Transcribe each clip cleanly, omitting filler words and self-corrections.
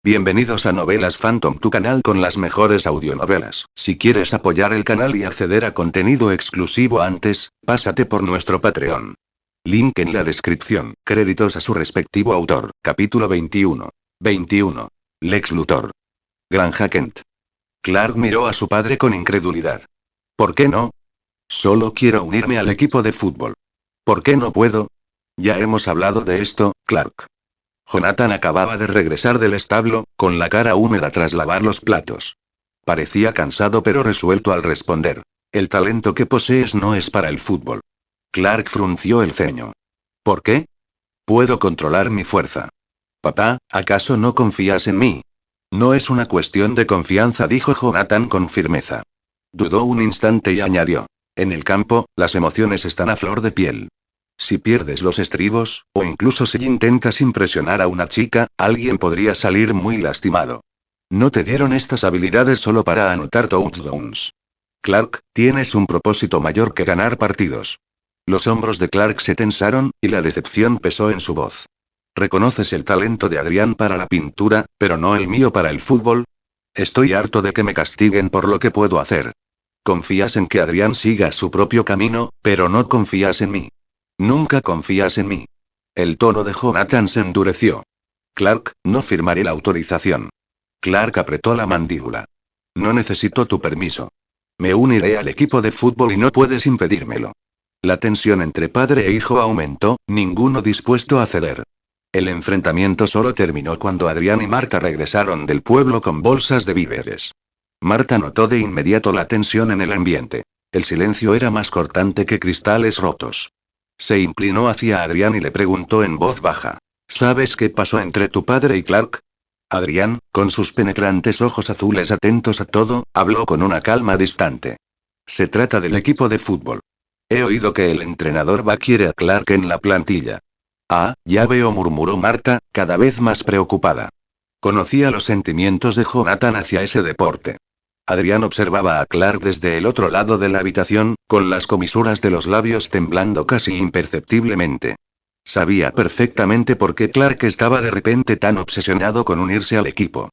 Bienvenidos a Novelas Phantom, tu canal con las mejores audionovelas. Si quieres apoyar el canal y acceder a contenido exclusivo antes, pásate por nuestro Patreon. Link en la descripción. Créditos a su respectivo autor. Capítulo 21. 21. Lex Luthor. Granja Kent. Clark miró a su padre con incredulidad. ¿Por qué no? Solo quiero unirme al equipo de fútbol. ¿Por qué no puedo? Ya hemos hablado de esto, Clark. Jonathan acababa de regresar del establo, con la cara húmeda tras lavar los platos. Parecía cansado pero resuelto al responder. El talento que posees no es para el fútbol. Clark frunció el ceño. ¿Por qué? Puedo controlar mi fuerza. Papá, ¿acaso no confías en mí? No es una cuestión de confianza, dijo Jonathan con firmeza. Dudó un instante y añadió. En el campo, las emociones están a flor de piel. Si pierdes los estribos, o incluso si intentas impresionar a una chica, alguien podría salir muy lastimado. No te dieron estas habilidades solo para anotar touchdowns. Clark, tienes un propósito mayor que ganar partidos. Los hombros de Clark se tensaron, y la decepción pesó en su voz. ¿Reconoces el talento de Adrián para la pintura, pero no el mío para el fútbol? Estoy harto de que me castiguen por lo que puedo hacer. Confías en que Adrián siga su propio camino, pero no confías en mí. Nunca confías en mí. El tono de Jonathan se endureció. Clark, no firmaré la autorización. Clark apretó la mandíbula. No necesito tu permiso. Me uniré al equipo de fútbol y no puedes impedírmelo. La tensión entre padre e hijo aumentó, ninguno dispuesto a ceder. El enfrentamiento solo terminó cuando Adrián y Marta regresaron del pueblo con bolsas de víveres. Marta notó de inmediato la tensión en el ambiente. El silencio era más cortante que cristales rotos. Se inclinó hacia Adrián y le preguntó en voz baja. ¿Sabes qué pasó entre tu padre y Clark? Adrián, con sus penetrantes ojos azules atentos a todo, habló con una calma distante. Se trata del equipo de fútbol. He oído que el entrenador quiere a Clark en la plantilla. Ah, ya veo, murmuró Marta, cada vez más preocupada. Conocía los sentimientos de Jonathan hacia ese deporte. Adrián observaba a Clark desde el otro lado de la habitación, con las comisuras de los labios temblando casi imperceptiblemente. Sabía perfectamente por qué Clark estaba de repente tan obsesionado con unirse al equipo.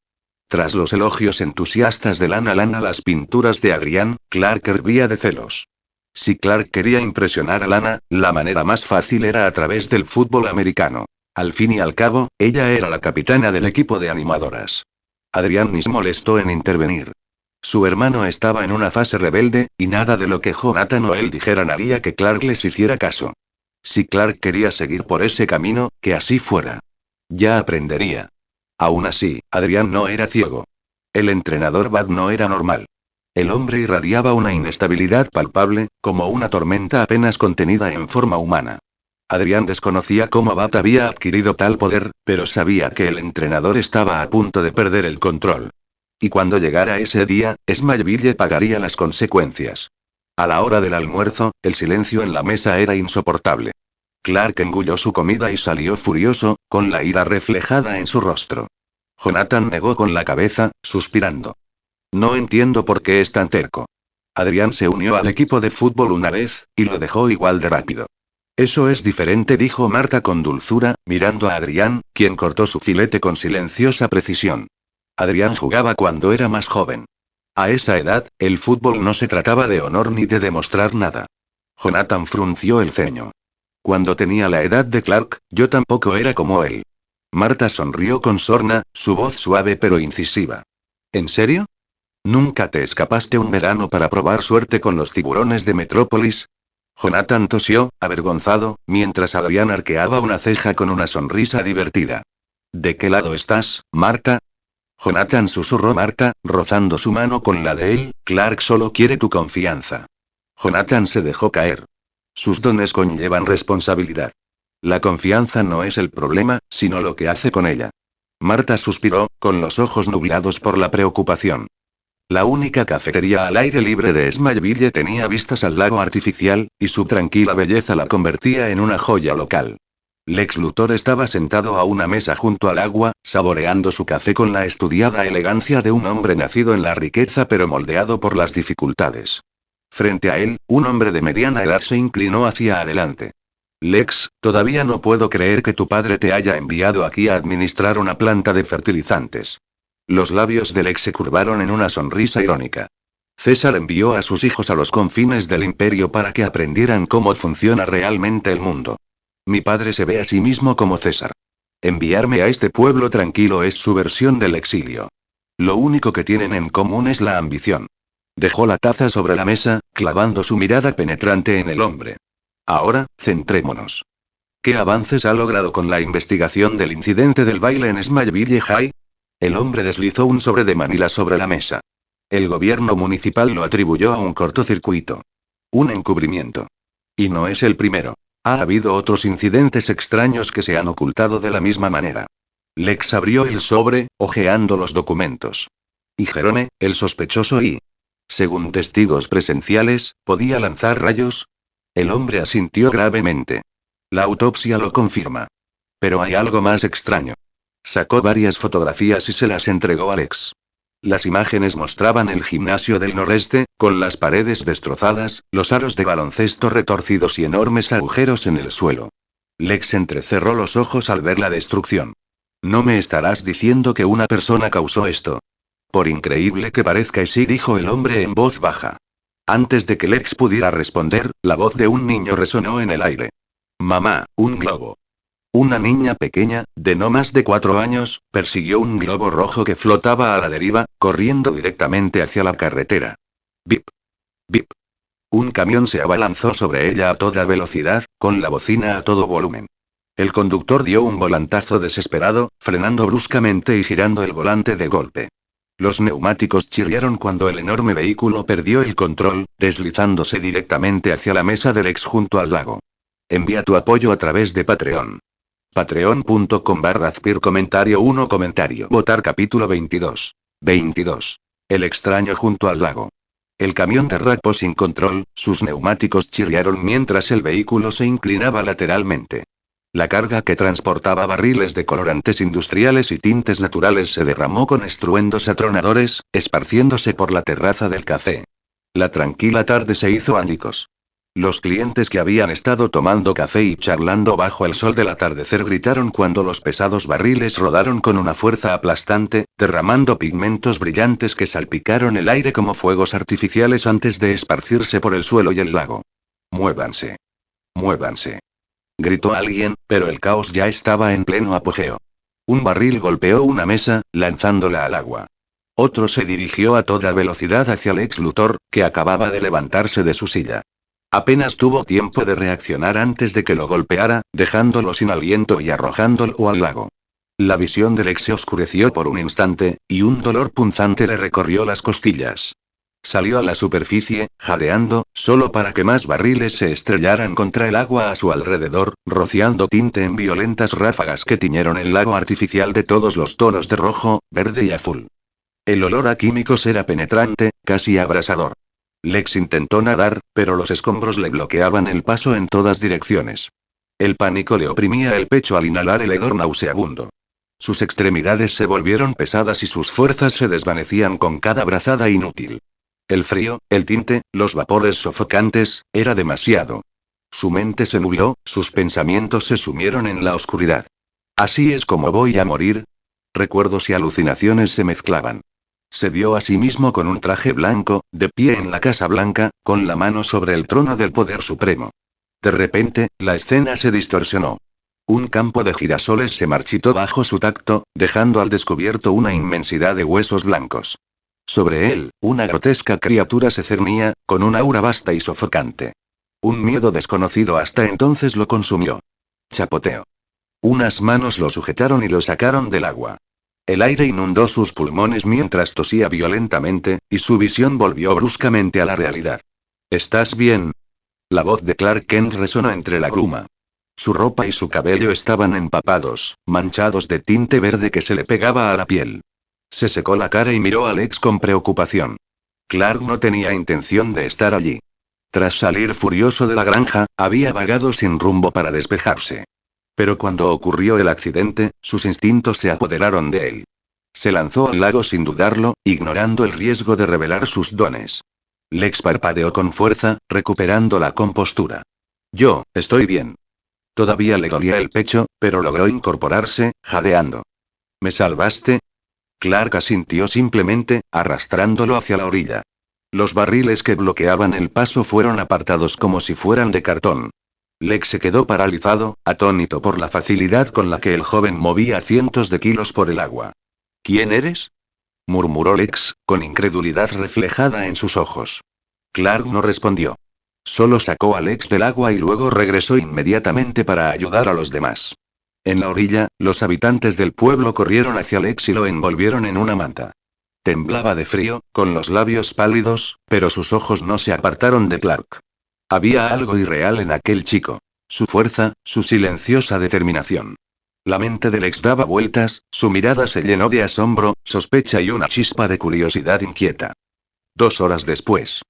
Tras los elogios entusiastas de Lana las pinturas de Adrián, Clark hervía de celos. Si Clark quería impresionar a Lana, la manera más fácil era a través del fútbol americano. Al fin y al cabo, ella era la capitana del equipo de animadoras. Adrián ni se molestó en intervenir. Su hermano estaba en una fase rebelde, y nada de lo que Jonathan o él dijeran haría que Clark les hiciera caso. Si Clark quería seguir por ese camino, que así fuera. Ya aprendería. Aún así, Adrián no era ciego. El entrenador Bud no era normal. El hombre irradiaba una inestabilidad palpable, como una tormenta apenas contenida en forma humana. Adrián desconocía cómo Bud había adquirido tal poder, pero sabía que el entrenador estaba a punto de perder el control. Y cuando llegara ese día, Smallville pagaría las consecuencias. A la hora del almuerzo, el silencio en la mesa era insoportable. Clark engulló su comida y salió furioso, con la ira reflejada en su rostro. Jonathan negó con la cabeza, suspirando. No entiendo por qué es tan terco. Adrián se unió al equipo de fútbol una vez, y lo dejó igual de rápido. Eso es diferente, dijo Marta con dulzura, mirando a Adrián, quien cortó su filete con silenciosa precisión. Adrián jugaba cuando era más joven. A esa edad, el fútbol no se trataba de honor ni de demostrar nada. Jonathan frunció el ceño. Cuando tenía la edad de Clark, yo tampoco era como él. Marta sonrió con sorna, su voz suave pero incisiva. ¿En serio? ¿Nunca te escapaste un verano para probar suerte con los tiburones de Metrópolis? Jonathan tosió, avergonzado, mientras Adrián arqueaba una ceja con una sonrisa divertida. ¿De qué lado estás, Marta? Jonathan susurró Marta, rozando su mano con la de él, Clark solo quiere tu confianza. Jonathan se dejó caer. Sus dones conllevan responsabilidad. La confianza no es el problema, sino lo que hace con ella. Marta suspiró, con los ojos nublados por la preocupación. La única cafetería al aire libre de Smallville tenía vistas al lago artificial, y su tranquila belleza la convertía en una joya local. Lex Luthor estaba sentado a una mesa junto al agua, saboreando su café con la estudiada elegancia de un hombre nacido en la riqueza pero moldeado por las dificultades. Frente a él, un hombre de mediana edad se inclinó hacia adelante. Lex, todavía no puedo creer que tu padre te haya enviado aquí a administrar una planta de fertilizantes. Los labios de Lex se curvaron en una sonrisa irónica. César envió a sus hijos a los confines del imperio para que aprendieran cómo funciona realmente el mundo. Mi padre se ve a sí mismo como César. Enviarme a este pueblo tranquilo es su versión del exilio. Lo único que tienen en común es la ambición. Dejó la taza sobre la mesa, clavando su mirada penetrante en el hombre. Ahora, centrémonos. ¿Qué avances ha logrado con la investigación del incidente del baile en Smileville High? El hombre deslizó un sobre de Manila sobre la mesa. El gobierno municipal lo atribuyó a un cortocircuito. Un encubrimiento. Y no es el primero. Ha habido otros incidentes extraños que se han ocultado de la misma manera. Lex abrió el sobre, hojeando los documentos. Y Jerome, el sospechoso y... según testigos presenciales, podía lanzar rayos. El hombre asintió gravemente. La autopsia lo confirma. Pero hay algo más extraño. Sacó varias fotografías y se las entregó a Lex. Las imágenes mostraban el gimnasio del noreste, con las paredes destrozadas, los aros de baloncesto retorcidos y enormes agujeros en el suelo. Lex entrecerró los ojos al ver la destrucción. No me estarás diciendo que una persona causó esto. Por increíble que parezca, sí, dijo el hombre en voz baja. Antes de que Lex pudiera responder, la voz de un niño resonó en el aire. Mamá, un globo. Una niña pequeña, de no más de 4 años, persiguió un globo rojo que flotaba a la deriva, corriendo directamente hacia la carretera. Bip. Bip. Un camión se abalanzó sobre ella a toda velocidad, con la bocina a todo volumen. El conductor dio un volantazo desesperado, frenando bruscamente y girando el volante de golpe. Los neumáticos chirriaron cuando el enorme vehículo perdió el control, deslizándose directamente hacia la mesa del ex junto al lago. Envía tu apoyo a través de Patreon. Patreon.com/Azpir comentario 1 comentario. Votar capítulo 22. 22. El extraño junto al lago. El camión derrapó sin control, sus neumáticos chirriaron mientras el vehículo se inclinaba lateralmente. La carga que transportaba barriles de colorantes industriales y tintes naturales se derramó con estruendos atronadores, esparciéndose por la terraza del café. La tranquila tarde se hizo añicos. Los clientes que habían estado tomando café y charlando bajo el sol del atardecer gritaron cuando los pesados barriles rodaron con una fuerza aplastante, derramando pigmentos brillantes que salpicaron el aire como fuegos artificiales antes de esparcirse por el suelo y el lago. ¡Muévanse! ¡Muévanse!, gritó alguien, pero el caos ya estaba en pleno apogeo. Un barril golpeó una mesa, lanzándola al agua. Otro se dirigió a toda velocidad hacia Lex Luthor, que acababa de levantarse de su silla. Apenas tuvo tiempo de reaccionar antes de que lo golpeara, dejándolo sin aliento y arrojándolo al lago. La visión de Lex se oscureció por un instante, y un dolor punzante le recorrió las costillas. Salió a la superficie, jadeando, solo para que más barriles se estrellaran contra el agua a su alrededor, rociando tinte en violentas ráfagas que tiñeron el lago artificial de todos los tonos de rojo, verde y azul. El olor a químicos era penetrante, casi abrasador. Lex intentó nadar, pero los escombros le bloqueaban el paso en todas direcciones. El pánico le oprimía el pecho al inhalar el hedor nauseabundo. Sus extremidades se volvieron pesadas y sus fuerzas se desvanecían con cada brazada inútil. El frío, el tinte, los vapores sofocantes, era demasiado. Su mente se nubló, sus pensamientos se sumieron en la oscuridad. ¿Así es como voy a morir? Recuerdos y alucinaciones se mezclaban. Se vio a sí mismo con un traje blanco, de pie en la Casa Blanca, con la mano sobre el trono del poder supremo. De repente, la escena se distorsionó. Un campo de girasoles se marchitó bajo su tacto, dejando al descubierto una inmensidad de huesos blancos. Sobre él, una grotesca criatura se cernía, con un aura vasta y sofocante. Un miedo desconocido hasta entonces lo consumió. Chapoteo. Unas manos lo sujetaron y lo sacaron del agua. El aire inundó sus pulmones mientras tosía violentamente, y su visión volvió bruscamente a la realidad. ¿Estás bien? La voz de Clark Kent resonó entre la bruma. Su ropa y su cabello estaban empapados, manchados de tinte verde que se le pegaba a la piel. Se secó la cara y miró a Lex con preocupación. Clark no tenía intención de estar allí. Tras salir furioso de la granja, había vagado sin rumbo para despejarse. Pero cuando ocurrió el accidente, sus instintos se apoderaron de él. Se lanzó al lago sin dudarlo, ignorando el riesgo de revelar sus dones. Lex parpadeó con fuerza, recuperando la compostura. Yo, estoy bien. Todavía le dolía el pecho, pero logró incorporarse, jadeando. ¿Me salvaste? Clark asintió simplemente, arrastrándolo hacia la orilla. Los barriles que bloqueaban el paso fueron apartados como si fueran de cartón. Lex se quedó paralizado, atónito por la facilidad con la que el joven movía cientos de kilos por el agua. ¿Quién eres?, murmuró Lex, con incredulidad reflejada en sus ojos. Clark no respondió. Solo sacó a Lex del agua y luego regresó inmediatamente para ayudar a los demás. En la orilla, los habitantes del pueblo corrieron hacia Lex y lo envolvieron en una manta. Temblaba de frío, con los labios pálidos, pero sus ojos no se apartaron de Clark. Había algo irreal en aquel chico. Su fuerza, su silenciosa determinación. La mente de Lex daba vueltas, su mirada se llenó de asombro, sospecha y una chispa de curiosidad inquieta. 2 horas después.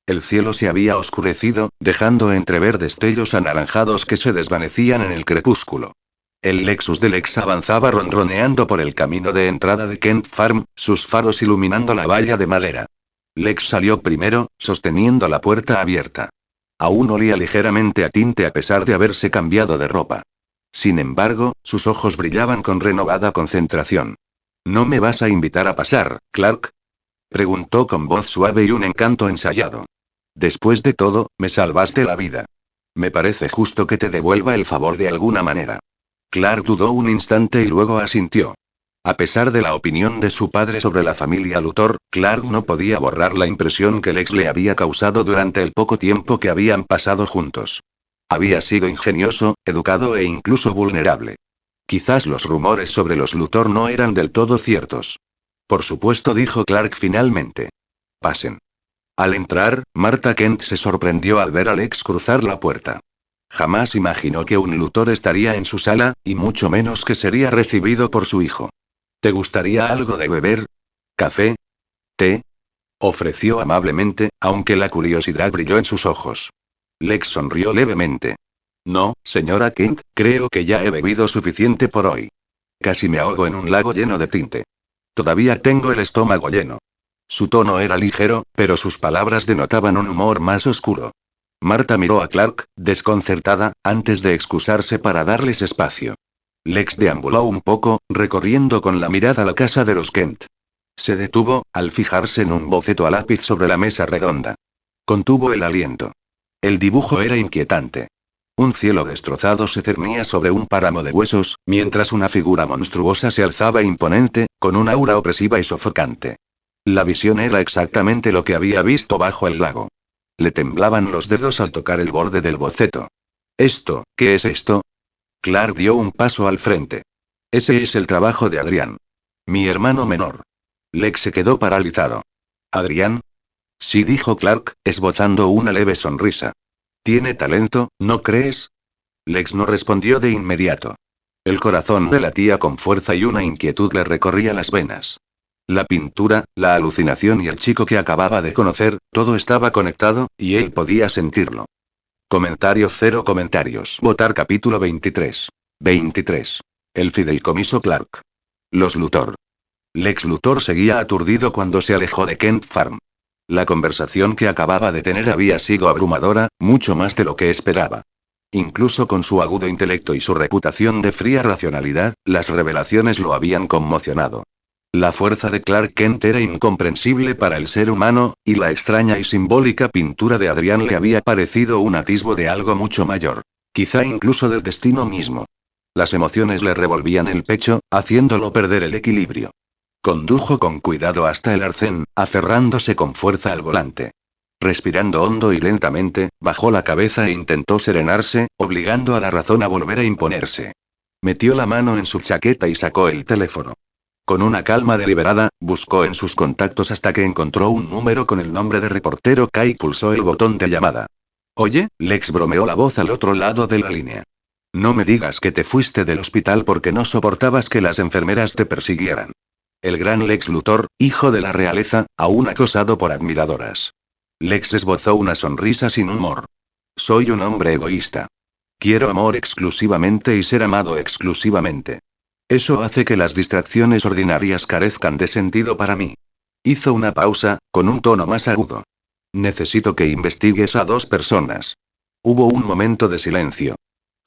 El cielo se había oscurecido, dejando entrever destellos anaranjados que se desvanecían en el crepúsculo. El Lexus de Lex avanzaba ronroneando por el camino de entrada de Kent Farm, sus faros iluminando la valla de madera. Lex salió primero, sosteniendo la puerta abierta. Aún olía ligeramente a tinte a pesar de haberse cambiado de ropa. Sin embargo, sus ojos brillaban con renovada concentración. ¿No me vas a invitar a pasar, Clark?, preguntó con voz suave y un encanto ensayado. Después de todo, me salvaste la vida. Me parece justo que te devuelva el favor de alguna manera. Clark dudó un instante y luego asintió. A pesar de la opinión de su padre sobre la familia Luthor, Clark no podía borrar la impresión que Lex le había causado durante el poco tiempo que habían pasado juntos. Había sido ingenioso, educado e incluso vulnerable. Quizás los rumores sobre los Luthor no eran del todo ciertos. Por supuesto, dijo Clark finalmente. Pasen. Al entrar, Martha Kent se sorprendió al ver a Lex cruzar la puerta. Jamás imaginó que un Luthor estaría en su sala, y mucho menos que sería recibido por su hijo. ¿Te gustaría algo de beber? ¿Café? ¿Té?, ofreció amablemente, aunque la curiosidad brilló en sus ojos. Lex sonrió levemente. No, señora Kent, creo que ya he bebido suficiente por hoy. Casi me ahogo en un lago lleno de tinte. Todavía tengo el estómago lleno. Su tono era ligero, pero sus palabras denotaban un humor más oscuro. Marta miró a Clark, desconcertada, antes de excusarse para darles espacio. Lex deambuló un poco, recorriendo con la mirada la casa de los Kent. Se detuvo, al fijarse en un boceto a lápiz sobre la mesa redonda. Contuvo el aliento. El dibujo era inquietante. Un cielo destrozado se cernía sobre un páramo de huesos, mientras una figura monstruosa se alzaba imponente, con un aura opresiva y sofocante. La visión era exactamente lo que había visto bajo el lago. Le temblaban los dedos al tocar el borde del boceto. ¿Qué es esto? Clark dio un paso al frente. Ese es el trabajo de Adrián. Mi hermano menor. Lex se quedó paralizado. ¿Adrián? Sí, dijo Clark, esbozando una leve sonrisa. Tiene talento, ¿no crees? Lex no respondió de inmediato. El corazón le latía con fuerza y una inquietud le recorría las venas. La pintura, la alucinación y el chico que acababa de conocer, todo estaba conectado, y él podía sentirlo. Comentarios. Votar capítulo 23. 23. El fideicomiso Clark. Los Luthor. Lex Luthor seguía aturdido cuando se alejó de Kent Farm. La conversación que acababa de tener había sido abrumadora, mucho más de lo que esperaba. Incluso con su agudo intelecto y su reputación de fría racionalidad, las revelaciones lo habían conmocionado. La fuerza de Clark Kent era incomprensible para el ser humano, y la extraña y simbólica pintura de Adrián le había parecido un atisbo de algo mucho mayor. Quizá incluso del destino mismo. Las emociones le revolvían el pecho, haciéndolo perder el equilibrio. Condujo con cuidado hasta el arcén, aferrándose con fuerza al volante. Respirando hondo y lentamente, bajó la cabeza e intentó serenarse, obligando a la razón a volver a imponerse. Metió la mano en su chaqueta y sacó el teléfono. Con una calma deliberada, buscó en sus contactos hasta que encontró un número con el nombre de reportero K y pulsó el botón de llamada. Oye, Lex, bromeó la voz al otro lado de la línea. No me digas que te fuiste del hospital porque no soportabas que las enfermeras te persiguieran. El gran Lex Luthor, hijo de la realeza, aún acosado por admiradoras. Lex esbozó una sonrisa sin humor. Soy un hombre egoísta. Quiero amor exclusivamente y ser amado exclusivamente. Eso hace que las distracciones ordinarias carezcan de sentido para mí. Hizo una pausa, con un tono más agudo. Necesito que investigues a 2 personas. Hubo un momento de silencio.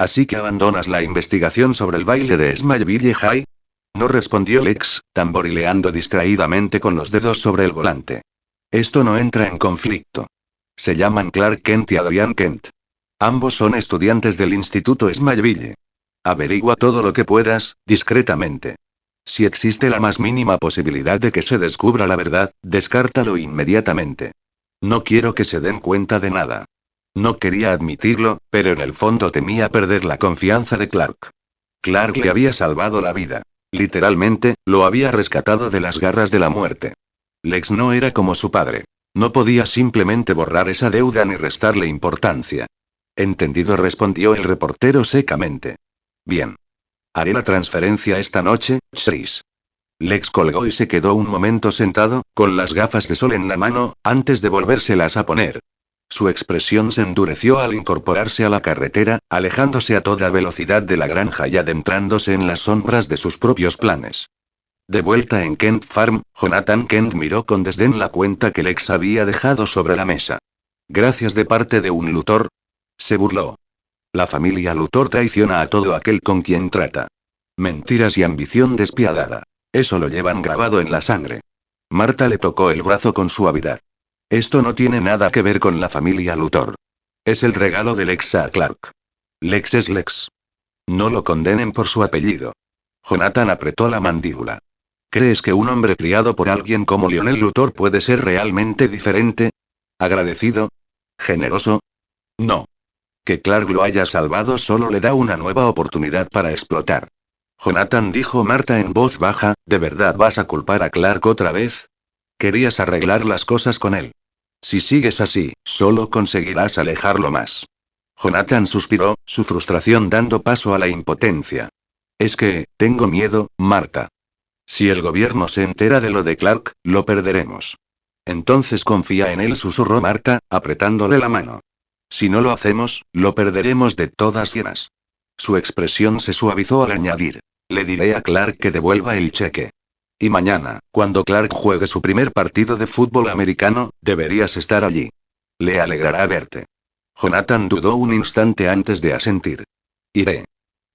¿Así que abandonas la investigación sobre el baile de Smileville High? No respondió Lex, tamborileando distraídamente con los dedos sobre el volante. Esto no entra en conflicto. Se llaman Clark Kent y Adrian Kent. Ambos son estudiantes del Instituto Smileville. Averigua todo lo que puedas, discretamente. Si existe la más mínima posibilidad de que se descubra la verdad, descártalo inmediatamente. No quiero que se den cuenta de nada. No quería admitirlo, pero en el fondo temía perder la confianza de Clark. Clark le había salvado la vida. Literalmente, lo había rescatado de las garras de la muerte. Lex no era como su padre. No podía simplemente borrar esa deuda ni restarle importancia. Entendido, respondió el reportero secamente. Bien. Haré la transferencia esta noche, Chris. Lex colgó y se quedó un momento sentado, con las gafas de sol en la mano, antes de volvérselas a poner. Su expresión se endureció al incorporarse a la carretera, alejándose a toda velocidad de la granja y adentrándose en las sombras de sus propios planes. De vuelta en Kent Farm, Jonathan Kent miró con desdén la cuenta que Lex había dejado sobre la mesa. Gracias de parte de un Luthor. Se burló. La familia Luthor traiciona a todo aquel con quien trata. Mentiras y ambición despiadada. Eso lo llevan grabado en la sangre. Marta le tocó el brazo con suavidad. Esto no tiene nada que ver con la familia Luthor. Es el regalo de Lex a Clark. Lex es Lex. No lo condenen por su apellido. Jonathan apretó la mandíbula. ¿Crees que un hombre criado por alguien como Lionel Luthor puede ser realmente diferente? ¿Agradecido? ¿Generoso? No. Que Clark lo haya salvado solo le da una nueva oportunidad para explotar. Jonathan, dijo Marta en voz baja, ¿de verdad vas a culpar a Clark otra vez? Querías arreglar las cosas con él. Si sigues así, solo conseguirás alejarlo más. Jonathan suspiró, su frustración dando paso a la impotencia. Es que, tengo miedo, Marta. Si el gobierno se entera de lo de Clark, lo perderemos. Entonces confía en él, susurró Marta, apretándole la mano. Si no lo hacemos, lo perderemos de todas llenas. Su expresión se suavizó al añadir. Le diré a Clark que devuelva el cheque. Y mañana, cuando Clark juegue su primer partido de fútbol americano, deberías estar allí. Le alegrará verte. Jonathan dudó un instante antes de asentir. Iré.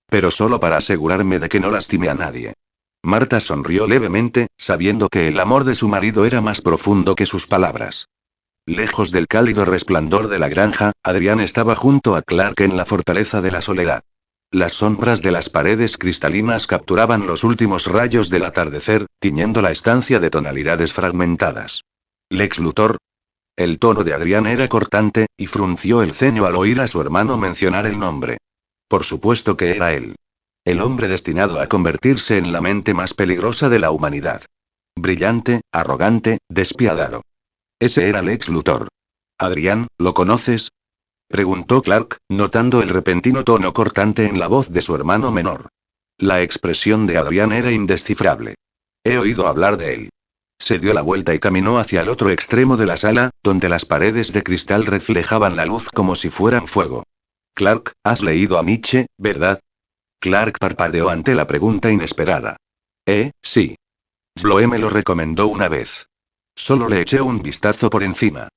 Pero solo para asegurarme de que no lastime a nadie. Marta sonrió levemente, sabiendo que el amor de su marido era más profundo que sus palabras. Lejos del cálido resplandor de la granja, Adrián estaba junto a Clark en la fortaleza de la soledad. Las sombras de las paredes cristalinas capturaban los últimos rayos del atardecer, tiñendo la estancia de tonalidades fragmentadas. ¿Lex Luthor? El tono de Adrián era cortante, y frunció el ceño al oír a su hermano mencionar el nombre. Por supuesto que era él. El hombre destinado a convertirse en la mente más peligrosa de la humanidad. Brillante, arrogante, despiadado. Ese era Lex Luthor. Adrián, ¿lo conoces? Preguntó Clark, notando el repentino tono cortante en la voz de su hermano menor. La expresión de Adrián era indescifrable. He oído hablar de él. Se dio la vuelta y caminó hacia el otro extremo de la sala, donde las paredes de cristal reflejaban la luz como si fueran fuego. Clark, has leído a Nietzsche, ¿verdad? Clark parpadeó ante la pregunta inesperada. Sí. Sloe me lo recomendó una vez. Solo le eché un vistazo por encima.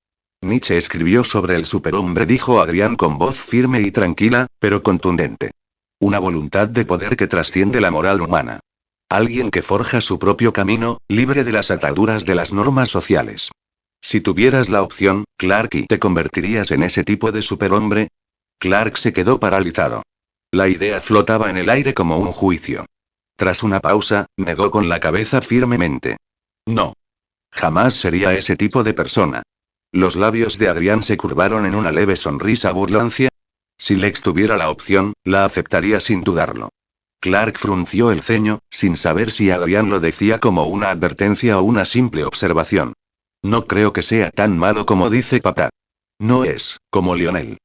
Nietzsche escribió sobre el superhombre, dijo Adrián con voz firme y tranquila, pero contundente. Una voluntad de poder que trasciende la moral humana. Alguien que forja su propio camino, libre de las ataduras de las normas sociales. Si tuvieras la opción, Clark, ¿y te convertirías en ese tipo de superhombre? Clark se quedó paralizado. La idea flotaba en el aire como un juicio. Tras una pausa, negó con la cabeza firmemente. No. Jamás sería ese tipo de persona. Los labios de Adrián se curvaron en una leve sonrisa burlancia. Si Lex tuviera la opción, la aceptaría sin dudarlo. Clark frunció el ceño, sin saber si Adrián lo decía como una advertencia o una simple observación. No creo que sea tan malo como dice papá. No es, como Lionel.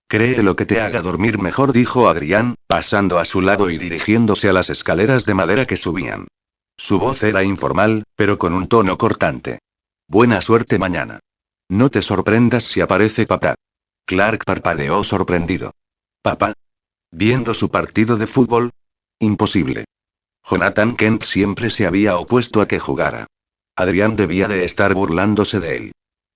Cree lo que te haga dormir mejor, dijo Adrián, pasando a su lado y dirigiéndose a las escaleras de madera que subían. Su voz era informal, pero con un tono cortante. Buena suerte mañana. No te sorprendas si aparece papá. Clark parpadeó sorprendido. ¿Papá? ¿Viendo su partido de fútbol? Imposible. Jonathan Kent siempre se había opuesto a que jugara. Adrián debía de estar burlándose de él.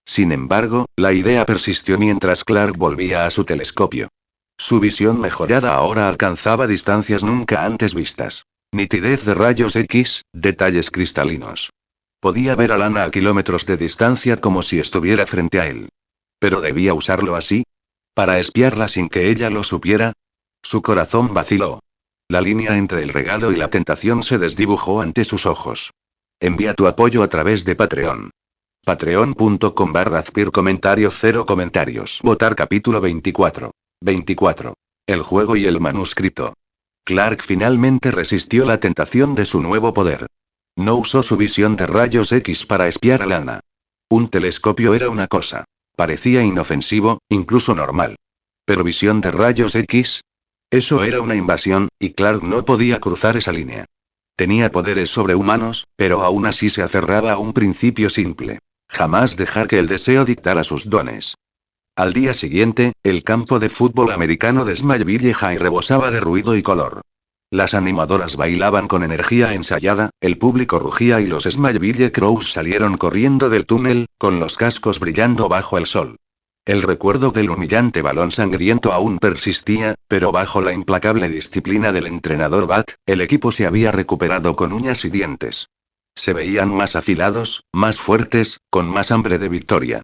Sin embargo, la idea persistió mientras Clark volvía a su telescopio. Su visión mejorada ahora alcanzaba distancias nunca antes vistas. Nitidez de rayos X, detalles cristalinos. Podía ver a Lana a kilómetros de distancia como si estuviera frente a él. ¿Pero debía usarlo así? ¿Para espiarla sin que ella lo supiera? Su corazón vaciló. La línea entre el regalo y la tentación se desdibujó ante sus ojos. Envía tu apoyo a través de Patreon. Patreon.com/Azpir comentarios 0 comentarios. Votar capítulo 24. 24. El juego y el manuscrito. Clark finalmente resistió la tentación de su nuevo poder. No usó su visión de rayos X para espiar a Lana. Un telescopio era una cosa. Parecía inofensivo, incluso normal. Pero visión de rayos X. Eso era una invasión, y Clark no podía cruzar esa línea. Tenía poderes sobrehumanos, pero aún así se aferraba a un principio simple. Jamás dejar que el deseo dictara sus dones. Al día siguiente, el campo de fútbol americano de Smallville High rebosaba de ruido y color. Las animadoras bailaban con energía ensayada, el público rugía y los Smallville Crows salieron corriendo del túnel, con los cascos brillando bajo el sol. El recuerdo del humillante balón sangriento aún persistía, pero bajo la implacable disciplina del entrenador Bat, el equipo se había recuperado con uñas y dientes. Se veían más afilados, más fuertes, con más hambre de victoria.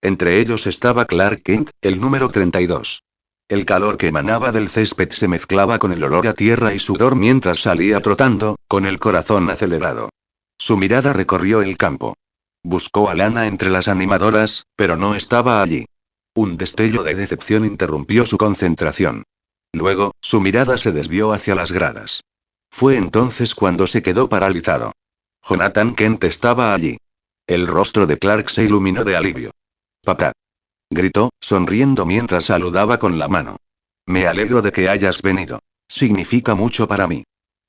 Entre ellos estaba Clark Kent, el número 32. El calor que emanaba del césped se mezclaba con el olor a tierra y sudor mientras salía trotando, con el corazón acelerado. Su mirada recorrió el campo. Buscó a Lana entre las animadoras, pero no estaba allí. Un destello de decepción interrumpió su concentración. Luego, su mirada se desvió hacia las gradas. Fue entonces cuando se quedó paralizado. Jonathan Kent estaba allí. El rostro de Clark se iluminó de alivio. «Papá», gritó, sonriendo mientras saludaba con la mano. «Me alegro de que hayas venido. Significa mucho para mí».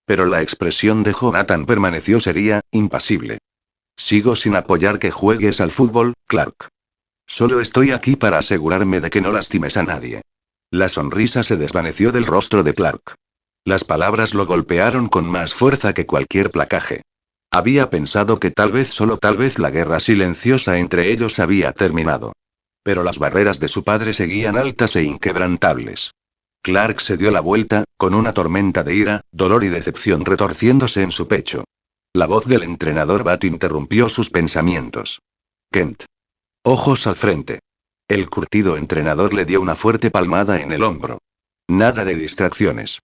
Pero la expresión de Jonathan permaneció seria, impasible. «Sigo sin apoyar que juegues al fútbol, Clark. Solo estoy aquí para asegurarme de que no lastimes a nadie». La sonrisa se desvaneció del rostro de Clark. Las palabras lo golpearon con más fuerza que cualquier placaje. Había pensado que tal vez, solo tal vez, la guerra silenciosa entre ellos había terminado. Pero las barreras de su padre seguían altas e inquebrantables. Clark se dio la vuelta, con una tormenta de ira, dolor y decepción retorciéndose en su pecho. La voz del entrenador Bat interrumpió sus pensamientos. «Kent». Ojos al frente. El curtido entrenador le dio una fuerte palmada en el hombro. «Nada de distracciones.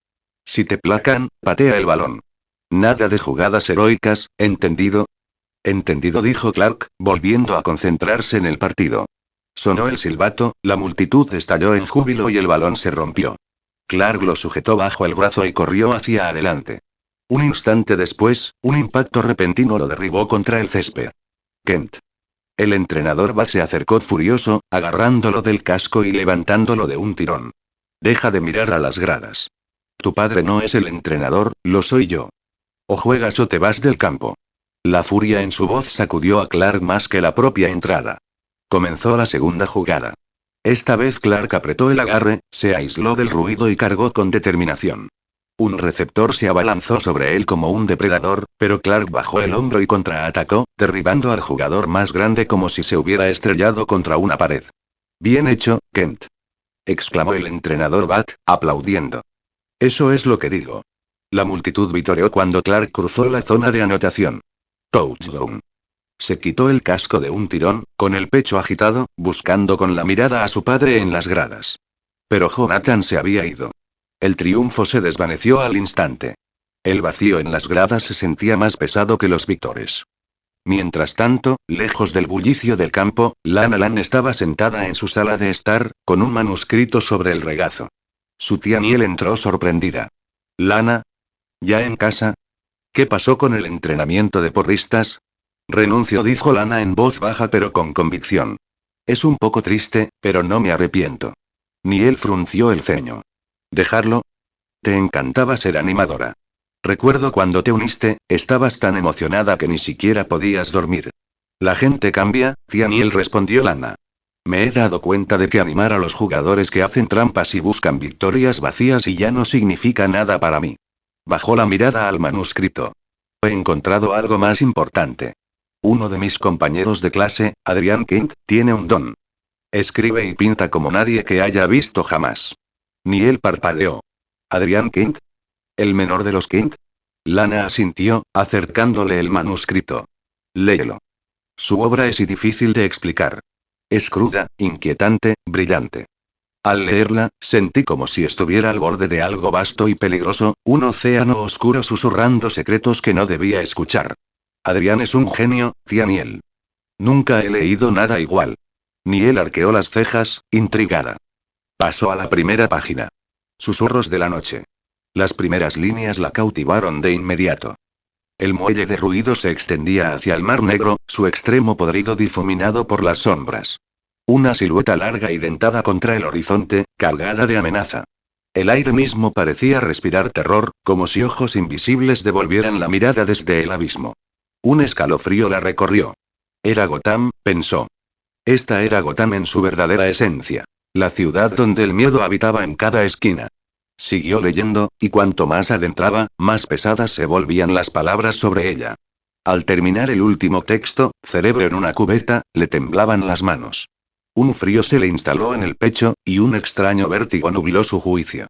Si te placan, patea el balón. Nada de jugadas heroicas, ¿entendido?» «Entendido», dijo Clark, volviendo a concentrarse en el partido. Sonó el silbato, la multitud estalló en júbilo y el balón se rompió. Clark lo sujetó bajo el brazo y corrió hacia adelante. Un instante después, un impacto repentino lo derribó contra el césped. «Kent». El entrenador Bat se acercó furioso, agarrándolo del casco y levantándolo de un tirón. «Deja de mirar a las gradas. Tu padre no es el entrenador, lo soy yo. O juegas o te vas del campo». La furia en su voz sacudió a Clark más que la propia entrada. Comenzó la segunda jugada. Esta vez Clark apretó el agarre, se aisló del ruido y cargó con determinación. Un receptor se abalanzó sobre él como un depredador, pero Clark bajó el hombro y contraatacó, derribando al jugador más grande como si se hubiera estrellado contra una pared. «Bien hecho, Kent», exclamó el entrenador Bat, aplaudiendo. «Eso es lo que digo». La multitud vitoreó cuando Clark cruzó la zona de anotación. «Touchdown». Se quitó el casco de un tirón, con el pecho agitado, buscando con la mirada a su padre en las gradas. Pero Jonathan se había ido. El triunfo se desvaneció al instante. El vacío en las gradas se sentía más pesado que los víctores. Mientras tanto, lejos del bullicio del campo, Lana Lang estaba sentada en su sala de estar, con un manuscrito sobre el regazo. Su tía Niel entró sorprendida. «Lana. ¿Ya en casa? ¿Qué pasó con el entrenamiento de porristas?» «Renuncio», dijo Lana en voz baja pero con convicción. «Es un poco triste, pero no me arrepiento». Niel frunció el ceño. «¿Dejarlo? Te encantaba ser animadora. Recuerdo cuando te uniste, estabas tan emocionada que ni siquiera podías dormir». «La gente cambia», tía Niel, respondió Lana. «Me he dado cuenta de que animar a los jugadores que hacen trampas y buscan victorias vacías y ya no significa nada para mí». Bajó la mirada al manuscrito. «He encontrado algo más importante. Uno de mis compañeros de clase, Adrian Kent, tiene un don. Escribe y pinta como nadie que haya visto jamás. Ni él parpadeó. ¿Adrián Kent? ¿El menor de los Kent? Lana asintió, acercándole el manuscrito. Léelo. Su obra es difícil de explicar. Es cruda, inquietante, brillante. Al leerla, sentí como si estuviera al borde de algo vasto y peligroso, un océano oscuro susurrando secretos que no debía escuchar. Adrián es un genio, tía Niel. Nunca he leído nada igual. Niel arqueó las cejas, intrigada. Pasó a la primera página. Susurros de la noche. Las primeras líneas la cautivaron de inmediato. El muelle derruido se extendía hacia el mar negro, su extremo podrido difuminado por las sombras. Una silueta larga y dentada contra el horizonte, cargada de amenaza. El aire mismo parecía respirar terror, como si ojos invisibles devolvieran la mirada desde el abismo. Un escalofrío la recorrió. Era Gotham, pensó. Esta era Gotham en su verdadera esencia. La ciudad donde el miedo habitaba en cada esquina. Siguió leyendo, y cuanto más adentraba, más pesadas se volvían las palabras sobre ella. Al terminar el último texto, cerebro en una cubeta, le temblaban las manos. Un frío se le instaló en el pecho, y un extraño vértigo nubló su juicio.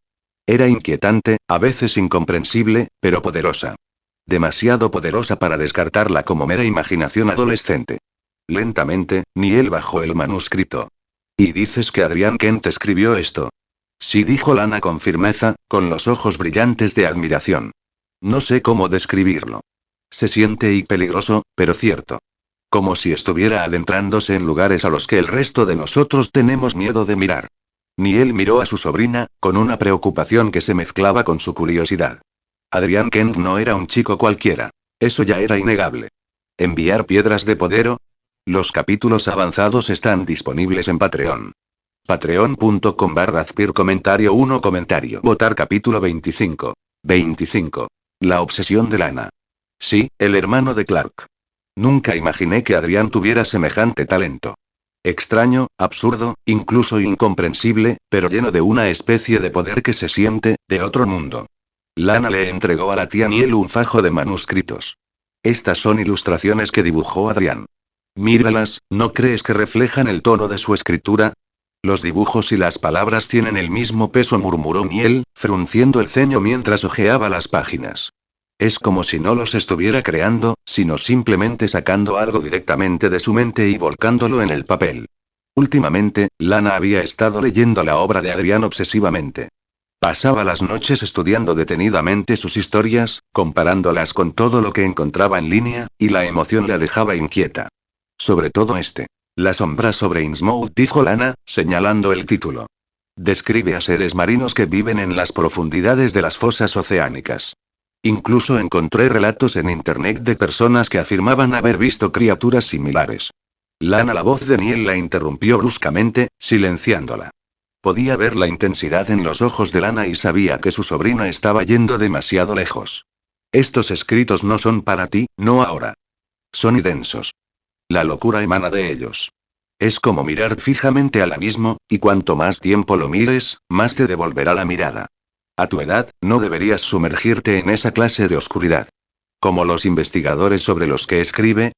Era inquietante, a veces incomprensible, pero poderosa. Demasiado poderosa para descartarla como mera imaginación adolescente. Lentamente, Niel bajó el manuscrito. ¿Y dices que Adrián Kent escribió esto? Sí, dijo Lana con firmeza, con los ojos brillantes de admiración. No sé cómo describirlo. Se siente y peligroso, pero cierto. Como si estuviera adentrándose en lugares a los que el resto de nosotros tenemos miedo de mirar. Niel miró a su sobrina, con una preocupación que se mezclaba con su curiosidad. Adrián Kent no era un chico cualquiera. Eso ya era innegable. ¿Enviar piedras de poder? Los capítulos avanzados están disponibles en Patreon. Patreon.com/Azpir comentario 1 comentario. Votar capítulo 25. 25. La obsesión de Lana. Sí, el hermano de Clark. Nunca imaginé que Adrián tuviera semejante talento. Extraño, absurdo, incluso incomprensible, pero lleno de una especie de poder que se siente, de otro mundo. Lana le entregó a la tía Niel un fajo de manuscritos. Estas son ilustraciones que dibujó Adrián. Míralas, ¿no crees que reflejan el tono de su escritura? Los dibujos y las palabras tienen el mismo peso, murmuró Niel, frunciendo el ceño mientras hojeaba las páginas. Es como si no los estuviera creando, sino simplemente sacando algo directamente de su mente y volcándolo en el papel. Últimamente, Lana había estado leyendo la obra de Adrián obsesivamente. Pasaba las noches estudiando detenidamente sus historias, comparándolas con todo lo que encontraba en línea, y la emoción la dejaba inquieta. Sobre todo este. La sombra sobre Innsmouth, dijo Lana, señalando el título. Describe a seres marinos que viven en las profundidades de las fosas oceánicas. Incluso encontré relatos en internet de personas que afirmaban haber visto criaturas similares. Lana, la voz de Niel la interrumpió bruscamente, silenciándola. Podía ver la intensidad en los ojos de Lana y sabía que su sobrina estaba yendo demasiado lejos. Estos escritos no son para ti, no ahora. Son densos. La locura emana de ellos. Es como mirar fijamente al abismo, y cuanto más tiempo lo mires, más te devolverá la mirada. A tu edad, no deberías sumergirte en esa clase de oscuridad. Como los investigadores sobre los que escribe.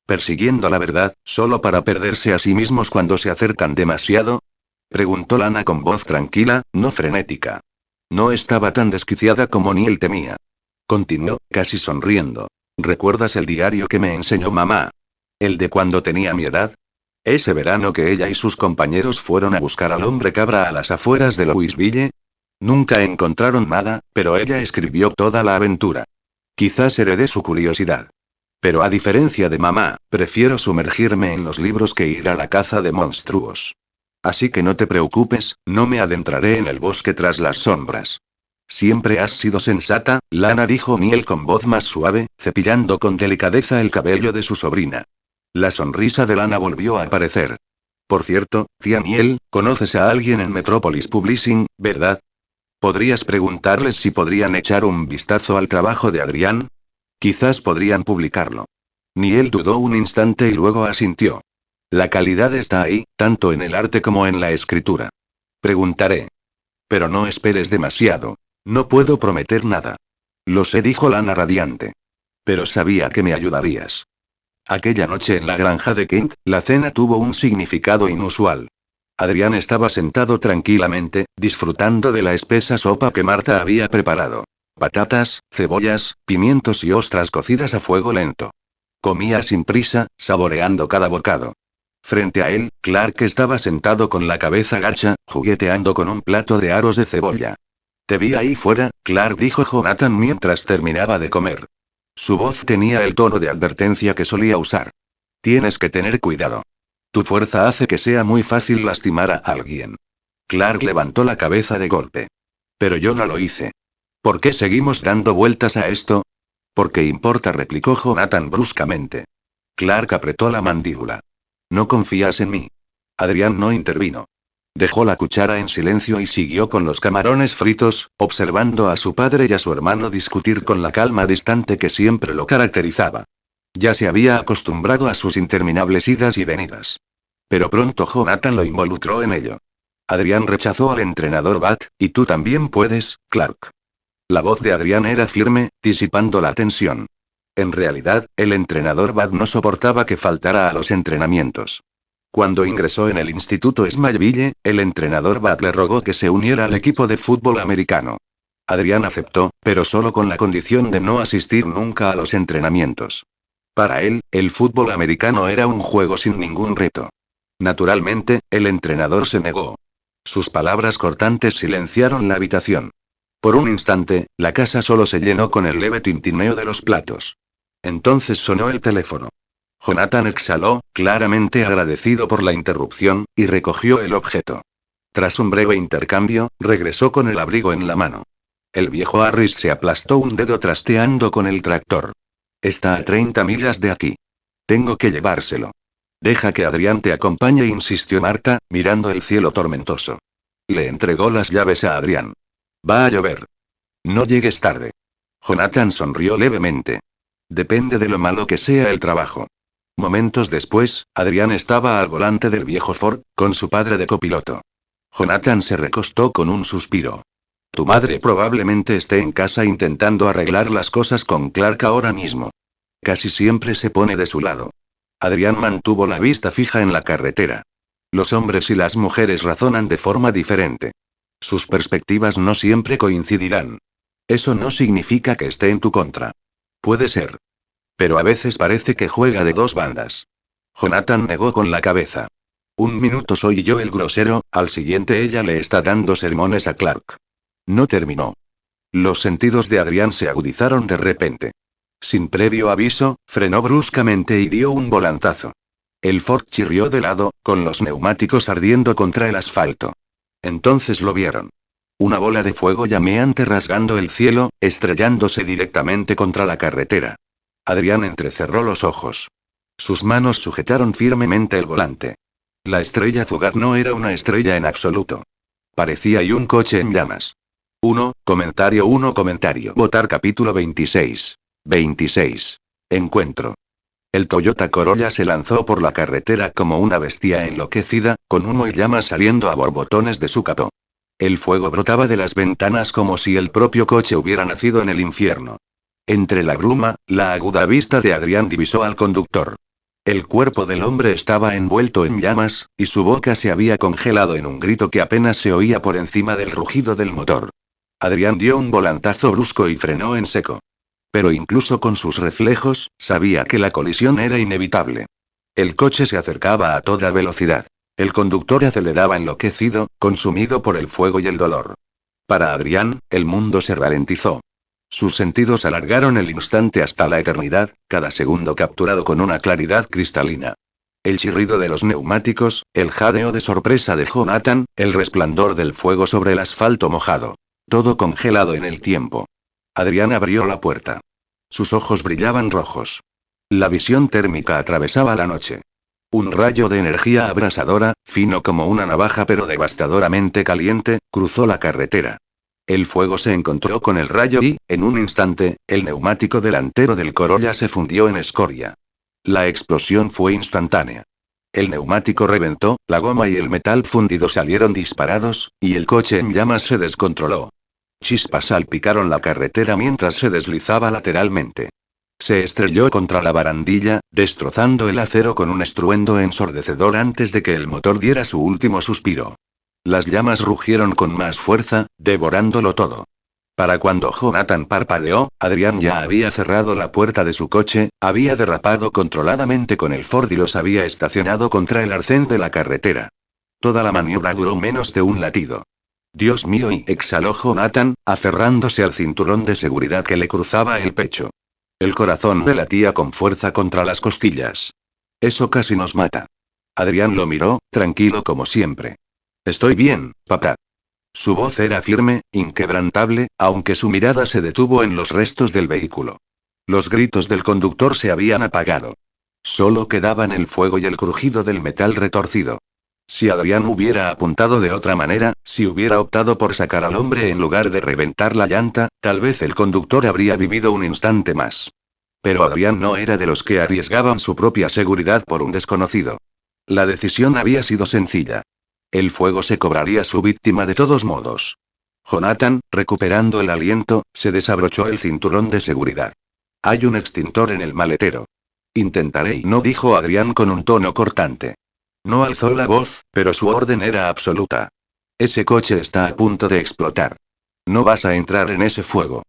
Persiguiendo la verdad, solo para perderse a sí mismos cuando se acercan demasiado. Preguntó Lana con voz tranquila, no frenética. No estaba tan desquiciada como Niel temía. Continuó, casi sonriendo. ¿Recuerdas el diario que me enseñó mamá? ¿El de cuando tenía mi edad? Ese verano que ella y sus compañeros fueron a buscar al hombre cabra a las afueras de Louisville. Nunca encontraron nada, pero ella escribió toda la aventura. Quizás heredé su curiosidad. Pero a diferencia de mamá, prefiero sumergirme en los libros que ir a la caza de monstruos. Así que no te preocupes, no me adentraré en el bosque tras las sombras. Siempre has sido sensata, Lana, dijo Niel con voz más suave, cepillando con delicadeza el cabello de su sobrina. La sonrisa de Lana volvió a aparecer. Por cierto, tía Niel, ¿conoces a alguien en Metropolis Publishing, verdad? ¿Podrías preguntarles si podrían echar un vistazo al trabajo de Adrián? Quizás podrían publicarlo. Niel dudó un instante y luego asintió. La calidad está ahí, tanto en el arte como en la escritura. Preguntaré. Pero no esperes demasiado. No puedo prometer nada. Lo sé, dijo Lana radiante. Pero sabía que me ayudarías. Aquella noche en la granja de Kent, la cena tuvo un significado inusual. Adrián estaba sentado tranquilamente, disfrutando de la espesa sopa que Marta había preparado. Patatas, cebollas, pimientos y ostras cocidas a fuego lento. Comía sin prisa, saboreando cada bocado. Frente a él, Clark estaba sentado con la cabeza gacha, jugueteando con un plato de aros de cebolla. «Te vi ahí fuera, Clark», dijo Jonathan mientras terminaba de comer. Su voz tenía el tono de advertencia que solía usar. «Tienes que tener cuidado. Tu fuerza hace que sea muy fácil lastimar a alguien». Clark levantó la cabeza de golpe. «Pero yo no lo hice». «¿Por qué seguimos dando vueltas a esto?» «¿Por qué importa?», replicó Jonathan bruscamente. Clark apretó la mandíbula. «¿No confías en mí?». Adrián no intervino. Dejó la cuchara en silencio y siguió con los camarones fritos, observando a su padre y a su hermano discutir con la calma distante que siempre lo caracterizaba. Ya se había acostumbrado a sus interminables idas y venidas. Pero pronto Jonathan lo involucró en ello. Adrián rechazó al entrenador Bat, «y tú también puedes, Clark». La voz de Adrián era firme, disipando la tensión. En realidad, el entrenador Bat no soportaba que faltara a los entrenamientos. Cuando ingresó en el instituto Smallville, el entrenador Bat le rogó que se uniera al equipo de fútbol americano. Adrián aceptó, pero solo con la condición de no asistir nunca a los entrenamientos. Para él, el fútbol americano era un juego sin ningún reto. Naturalmente, el entrenador se negó. Sus palabras cortantes silenciaron la habitación. Por un instante, la casa solo se llenó con el leve tintineo de los platos. Entonces sonó el teléfono. Jonathan exhaló, claramente agradecido por la interrupción, y recogió el objeto. Tras un breve intercambio, regresó con el abrigo en la mano. El viejo Harris se aplastó un dedo trasteando con el tractor. «Está a 30 millas de aquí. Tengo que llevárselo». «Deja que Adrián te acompañe», insistió Marta, mirando el cielo tormentoso. Le entregó las llaves a Adrián. «Va a llover. No llegues tarde». Jonathan sonrió levemente. «Depende de lo malo que sea el trabajo». Momentos después, Adrián estaba al volante del viejo Ford, con su padre de copiloto. Jonathan se recostó con un suspiro. «Tu madre probablemente esté en casa intentando arreglar las cosas con Clark ahora mismo. Casi siempre se pone de su lado». Adrián mantuvo la vista fija en la carretera. Los hombres y las mujeres razonan de forma diferente. Sus perspectivas no siempre coincidirán. Eso no significa que esté en tu contra. Puede ser. Pero a veces parece que juega de dos bandas. Jonathan negó con la cabeza. «Un minuto soy yo el grosero, al siguiente ella le está dando sermones a Clark». No terminó. Los sentidos de Adrián se agudizaron de repente. Sin previo aviso, frenó bruscamente y dio un volantazo. El Ford chirrió de lado, con los neumáticos ardiendo contra el asfalto. Entonces lo vieron. Una bola de fuego llameante rasgando el cielo, estrellándose directamente contra la carretera. Adrián entrecerró los ojos. Sus manos sujetaron firmemente el volante. La estrella fugaz no era una estrella en absoluto. Parecía un coche en llamas. 1 comentario. Votar capítulo 26. 26. Encuentro. El Toyota Corolla se lanzó por la carretera como una bestia enloquecida, con humo y llamas saliendo a borbotones de su capó. El fuego brotaba de las ventanas como si el propio coche hubiera nacido en el infierno. Entre la bruma, la aguda vista de Adrián divisó al conductor. El cuerpo del hombre estaba envuelto en llamas, y su boca se había congelado en un grito que apenas se oía por encima del rugido del motor. Adrián dio un volantazo brusco y frenó en seco. Pero incluso con sus reflejos, sabía que la colisión era inevitable. El coche se acercaba a toda velocidad. El conductor aceleraba enloquecido, consumido por el fuego y el dolor. Para Adrián, el mundo se ralentizó. Sus sentidos alargaron el instante hasta la eternidad, cada segundo capturado con una claridad cristalina. El chirrido de los neumáticos, el jadeo de sorpresa de Jonathan, el resplandor del fuego sobre el asfalto mojado. Todo congelado en el tiempo. Adrián abrió la puerta. Sus ojos brillaban rojos. La visión térmica atravesaba la noche. Un rayo de energía abrasadora, fino como una navaja pero devastadoramente caliente, cruzó la carretera. El fuego se encontró con el rayo y, en un instante, el neumático delantero del Corolla se fundió en escoria. La explosión fue instantánea. El neumático reventó, la goma y el metal fundido salieron disparados, y el coche en llamas se descontroló. Chispas salpicaron la carretera mientras se deslizaba lateralmente. Se estrelló contra la barandilla, destrozando el acero con un estruendo ensordecedor antes de que el motor diera su último suspiro. Las llamas rugieron con más fuerza, devorándolo todo. Para cuando Jonathan parpadeó, Adrián ya había cerrado la puerta de su coche, había derrapado controladamente con el Ford y los había estacionado contra el arcén de la carretera. Toda la maniobra duró menos de un latido. Dios mío, y exhaló Jonathan, aferrándose al cinturón de seguridad que le cruzaba el pecho. El corazón le latía con fuerza contra las costillas. Eso casi nos mata. Adrián lo miró, tranquilo como siempre. Estoy bien, papá. Su voz era firme, inquebrantable, aunque su mirada se detuvo en los restos del vehículo. Los gritos del conductor se habían apagado. Solo quedaban el fuego y el crujido del metal retorcido. Si Adrián hubiera apuntado de otra manera, si hubiera optado por sacar al hombre en lugar de reventar la llanta, tal vez el conductor habría vivido un instante más. Pero Adrián no era de los que arriesgaban su propia seguridad por un desconocido. La decisión había sido sencilla. El fuego se cobraría su víctima de todos modos. Jonathan, recuperando el aliento, se desabrochó el cinturón de seguridad. Hay un extintor en el maletero. Intentaré, no, dijo Adrián con un tono cortante. No alzó la voz, pero su orden era absoluta. Ese coche está a punto de explotar. No vas a entrar en ese fuego.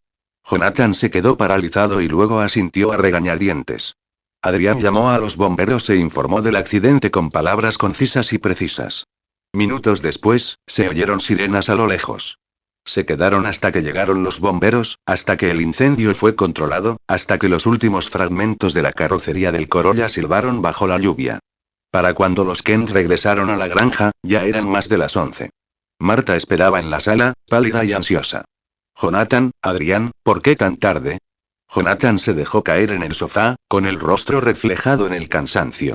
Jonathan se quedó paralizado y luego asintió a regañadientes. Adrián llamó a los bomberos e informó del accidente con palabras concisas y precisas. Minutos después, se oyeron sirenas a lo lejos. Se quedaron hasta que llegaron los bomberos, hasta que el incendio fue controlado, hasta que los últimos fragmentos de la carrocería del Corolla silbaron bajo la lluvia. Para cuando los Kent regresaron a la granja, ya eran más de las 11. Marta esperaba en la sala, pálida y ansiosa. Jonathan, Adrián, ¿por qué tan tarde? Jonathan se dejó caer en el sofá, con el rostro reflejado en el cansancio.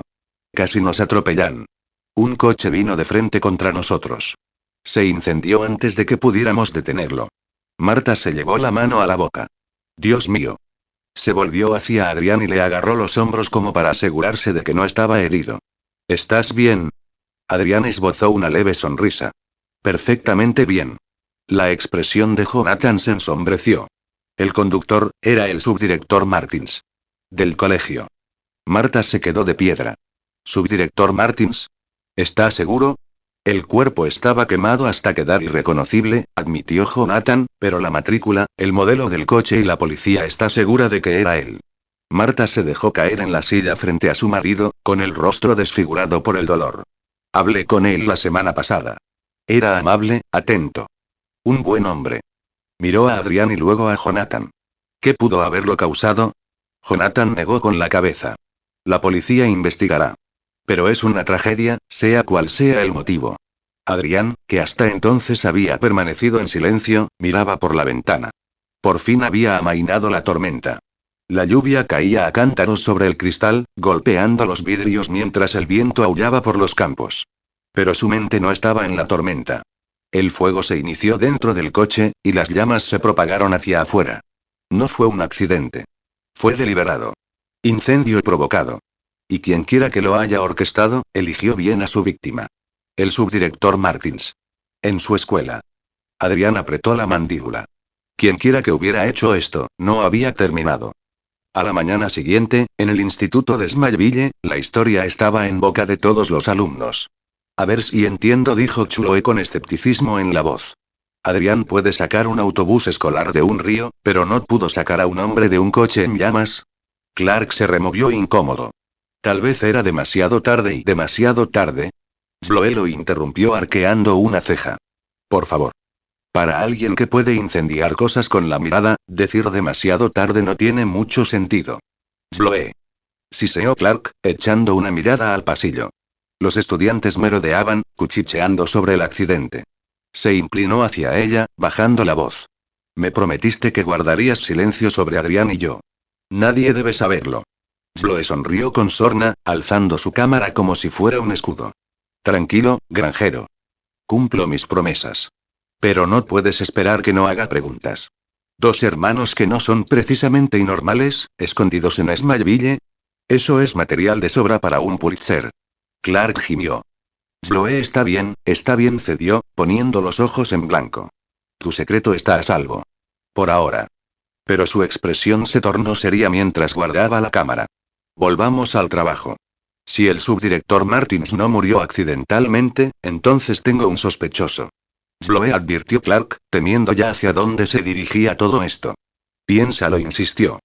Casi nos atropellan. Un coche vino de frente contra nosotros. Se incendió antes de que pudiéramos detenerlo. Marta se llevó la mano a la boca. Dios mío. Se volvió hacia Adrián y le agarró los hombros como para asegurarse de que no estaba herido. ¿Estás bien? Adrián esbozó una leve sonrisa. Perfectamente bien. La expresión de Jonathan se ensombreció. El conductor, era el subdirector Martins. Del colegio. Marta se quedó de piedra. ¿Subdirector Martins? ¿Está seguro? El cuerpo estaba quemado hasta quedar irreconocible, admitió Jonathan, pero la matrícula, el modelo del coche y la policía está segura de que era él. Marta se dejó caer en la silla frente a su marido, con el rostro desfigurado por el dolor. Hablé con él la semana pasada. Era amable, atento. Un buen hombre. Miró a Adrián y luego a Jonathan. ¿Qué pudo haberlo causado? Jonathan negó con la cabeza. La policía investigará. Pero es una tragedia, sea cual sea el motivo. Adrián, que hasta entonces había permanecido en silencio, miraba por la ventana. Por fin había amainado la tormenta. La lluvia caía a cántaros sobre el cristal, golpeando los vidrios mientras el viento aullaba por los campos. Pero su mente no estaba en la tormenta. El fuego se inició dentro del coche, y las llamas se propagaron hacia afuera. No fue un accidente. Fue deliberado. Incendio provocado. Y quienquiera que lo haya orquestado, eligió bien a su víctima. El subdirector Martins. En su escuela. Adrián apretó la mandíbula. Quienquiera que hubiera hecho esto, no había terminado. A la mañana siguiente, en el instituto de Smallville, la historia estaba en boca de todos los alumnos. A ver si entiendo, dijo Chloe con escepticismo en la voz. Adrián puede sacar un autobús escolar de un río, pero no pudo sacar a un hombre de un coche en llamas. Clark se removió incómodo. Tal vez era demasiado tarde y demasiado tarde. Chloe lo interrumpió arqueando una ceja. Por favor. Para alguien que puede incendiar cosas con la mirada, decir demasiado tarde no tiene mucho sentido. Chloe. Siseó Clark, echando una mirada al pasillo. Los estudiantes merodeaban, cuchicheando sobre el accidente. Se inclinó hacia ella, bajando la voz. Me prometiste que guardarías silencio sobre Adrián y yo. Nadie debe saberlo. Chloe sonrió con sorna, alzando su cámara como si fuera un escudo. Tranquilo, granjero. Cumplo mis promesas. Pero no puedes esperar que no haga preguntas. Dos hermanos que no son precisamente inormales, escondidos en Smallville. Eso es material de sobra para un Pulitzer. Clark gimió. Chloe está bien, cedió, poniendo los ojos en blanco. Tu secreto está a salvo. Por ahora. Pero su expresión se tornó seria mientras guardaba la cámara. Volvamos al trabajo. Si el subdirector Martins no murió accidentalmente, entonces tengo un sospechoso. Sloe advirtió Clark, temiendo ya hacia dónde se dirigía todo esto. Piénsalo, insistió.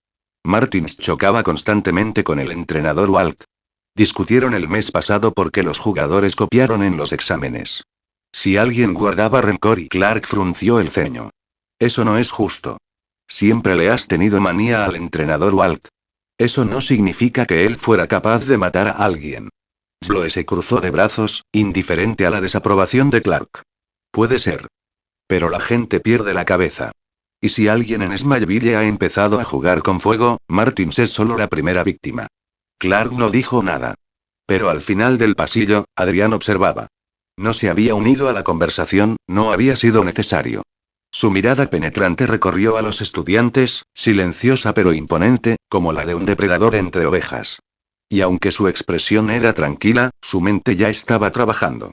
Martins chocaba constantemente con el entrenador Walt. Discutieron el mes pasado porque los jugadores copiaron en los exámenes. Si alguien guardaba rencor y Clark frunció el ceño. Eso no es justo. Siempre le has tenido manía al entrenador Walt. Eso no significa que él fuera capaz de matar a alguien. Sloe se cruzó de brazos, indiferente a la desaprobación de Clark. Puede ser. Pero la gente pierde la cabeza. Y si alguien en Smallville ha empezado a jugar con fuego, Martins es solo la primera víctima. Clark no dijo nada. Pero al final del pasillo, Adrián observaba. No se había unido a la conversación, no había sido necesario. Su mirada penetrante recorrió a los estudiantes, silenciosa pero imponente, como la de un depredador entre ovejas. Y aunque su expresión era tranquila, su mente ya estaba trabajando.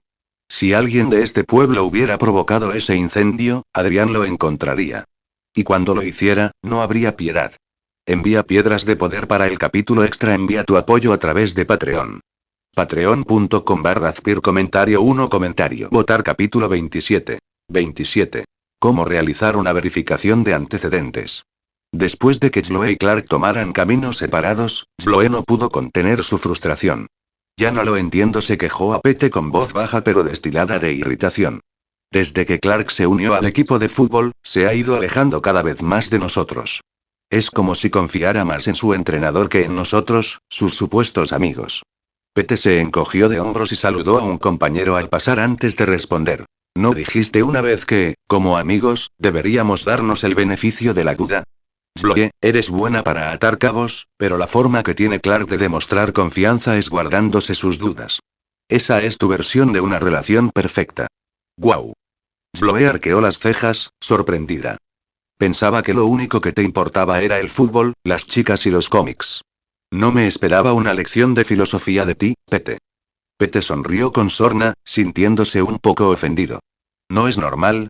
Si alguien de este pueblo hubiera provocado ese incendio, Adrián lo encontraría. Y cuando lo hiciera, no habría piedad. Envía piedras de poder para el capítulo extra. Envía tu apoyo a través de Patreon. Patreon.com/Azpir Comentario 1 Comentario Votar capítulo 27. 27. Cómo realizar una verificación de antecedentes. Después de que Sloe y Clark tomaran caminos separados, Sloe no pudo contener su frustración. Ya no lo entiendo, se quejó a Pete con voz baja pero destilada de irritación. Desde que Clark se unió al equipo de fútbol, se ha ido alejando cada vez más de nosotros. Es como si confiara más en su entrenador que en nosotros, sus supuestos amigos. Pete se encogió de hombros y saludó a un compañero al pasar antes de responder. ¿No dijiste una vez que, como amigos, deberíamos darnos el beneficio de la duda? Sloe, eres buena para atar cabos, pero la forma que tiene Clark de demostrar confianza es guardándose sus dudas. Esa es tu versión de una relación perfecta. ¡Guau! Sloe arqueó las cejas, sorprendida. Pensaba que lo único que te importaba era el fútbol, las chicas y los cómics. No me esperaba una lección de filosofía de ti, Pete. Pete sonrió con sorna, sintiéndose un poco ofendido. ¿No es normal?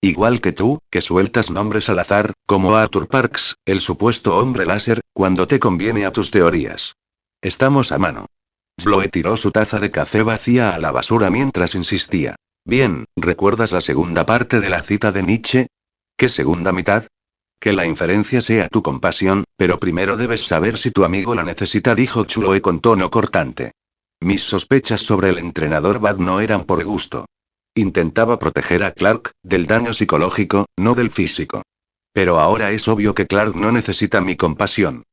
Igual que tú, que sueltas nombres al azar, como Arthur Parks, el supuesto hombre láser, cuando te conviene a tus teorías. Estamos a mano. Sloe tiró su taza de café vacía a la basura mientras insistía. Bien, ¿recuerdas la segunda parte de la cita de Nietzsche? ¿Qué segunda mitad? Que la inferencia sea tu compasión, pero primero debes saber si tu amigo la necesita, dijo Sloe con tono cortante. Mis sospechas sobre el entrenador Bad no eran por gusto. Intentaba proteger a Clark, del daño psicológico, no del físico. Pero ahora es obvio que Clark no necesita mi compasión.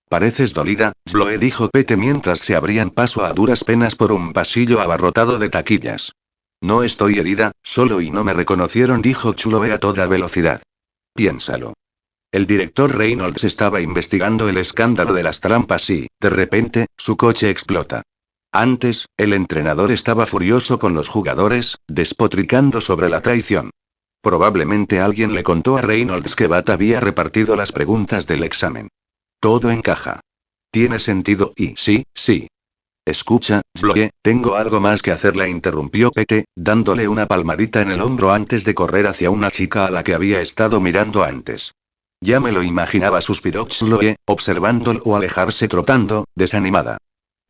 Pareces dolida, Sloe, dijo Pete mientras se abrían paso a duras penas por un pasillo abarrotado de taquillas. No estoy herida, solo y no me reconocieron, dijo Sloe a toda velocidad. Piénsalo. El director Reynolds estaba investigando el escándalo de las trampas y, de repente, su coche explota. Antes, el entrenador estaba furioso con los jugadores, despotricando sobre la traición. Probablemente alguien le contó a Reynolds que Bat había repartido las preguntas del examen. Todo encaja. Tiene sentido y sí. Escucha, Sloe, tengo algo más que hacer, la interrumpió Pete, dándole una palmadita en el hombro antes de correr hacia una chica a la que había estado mirando antes. Ya me lo imaginaba, suspiró Sloe, observándolo alejarse trotando, desanimada.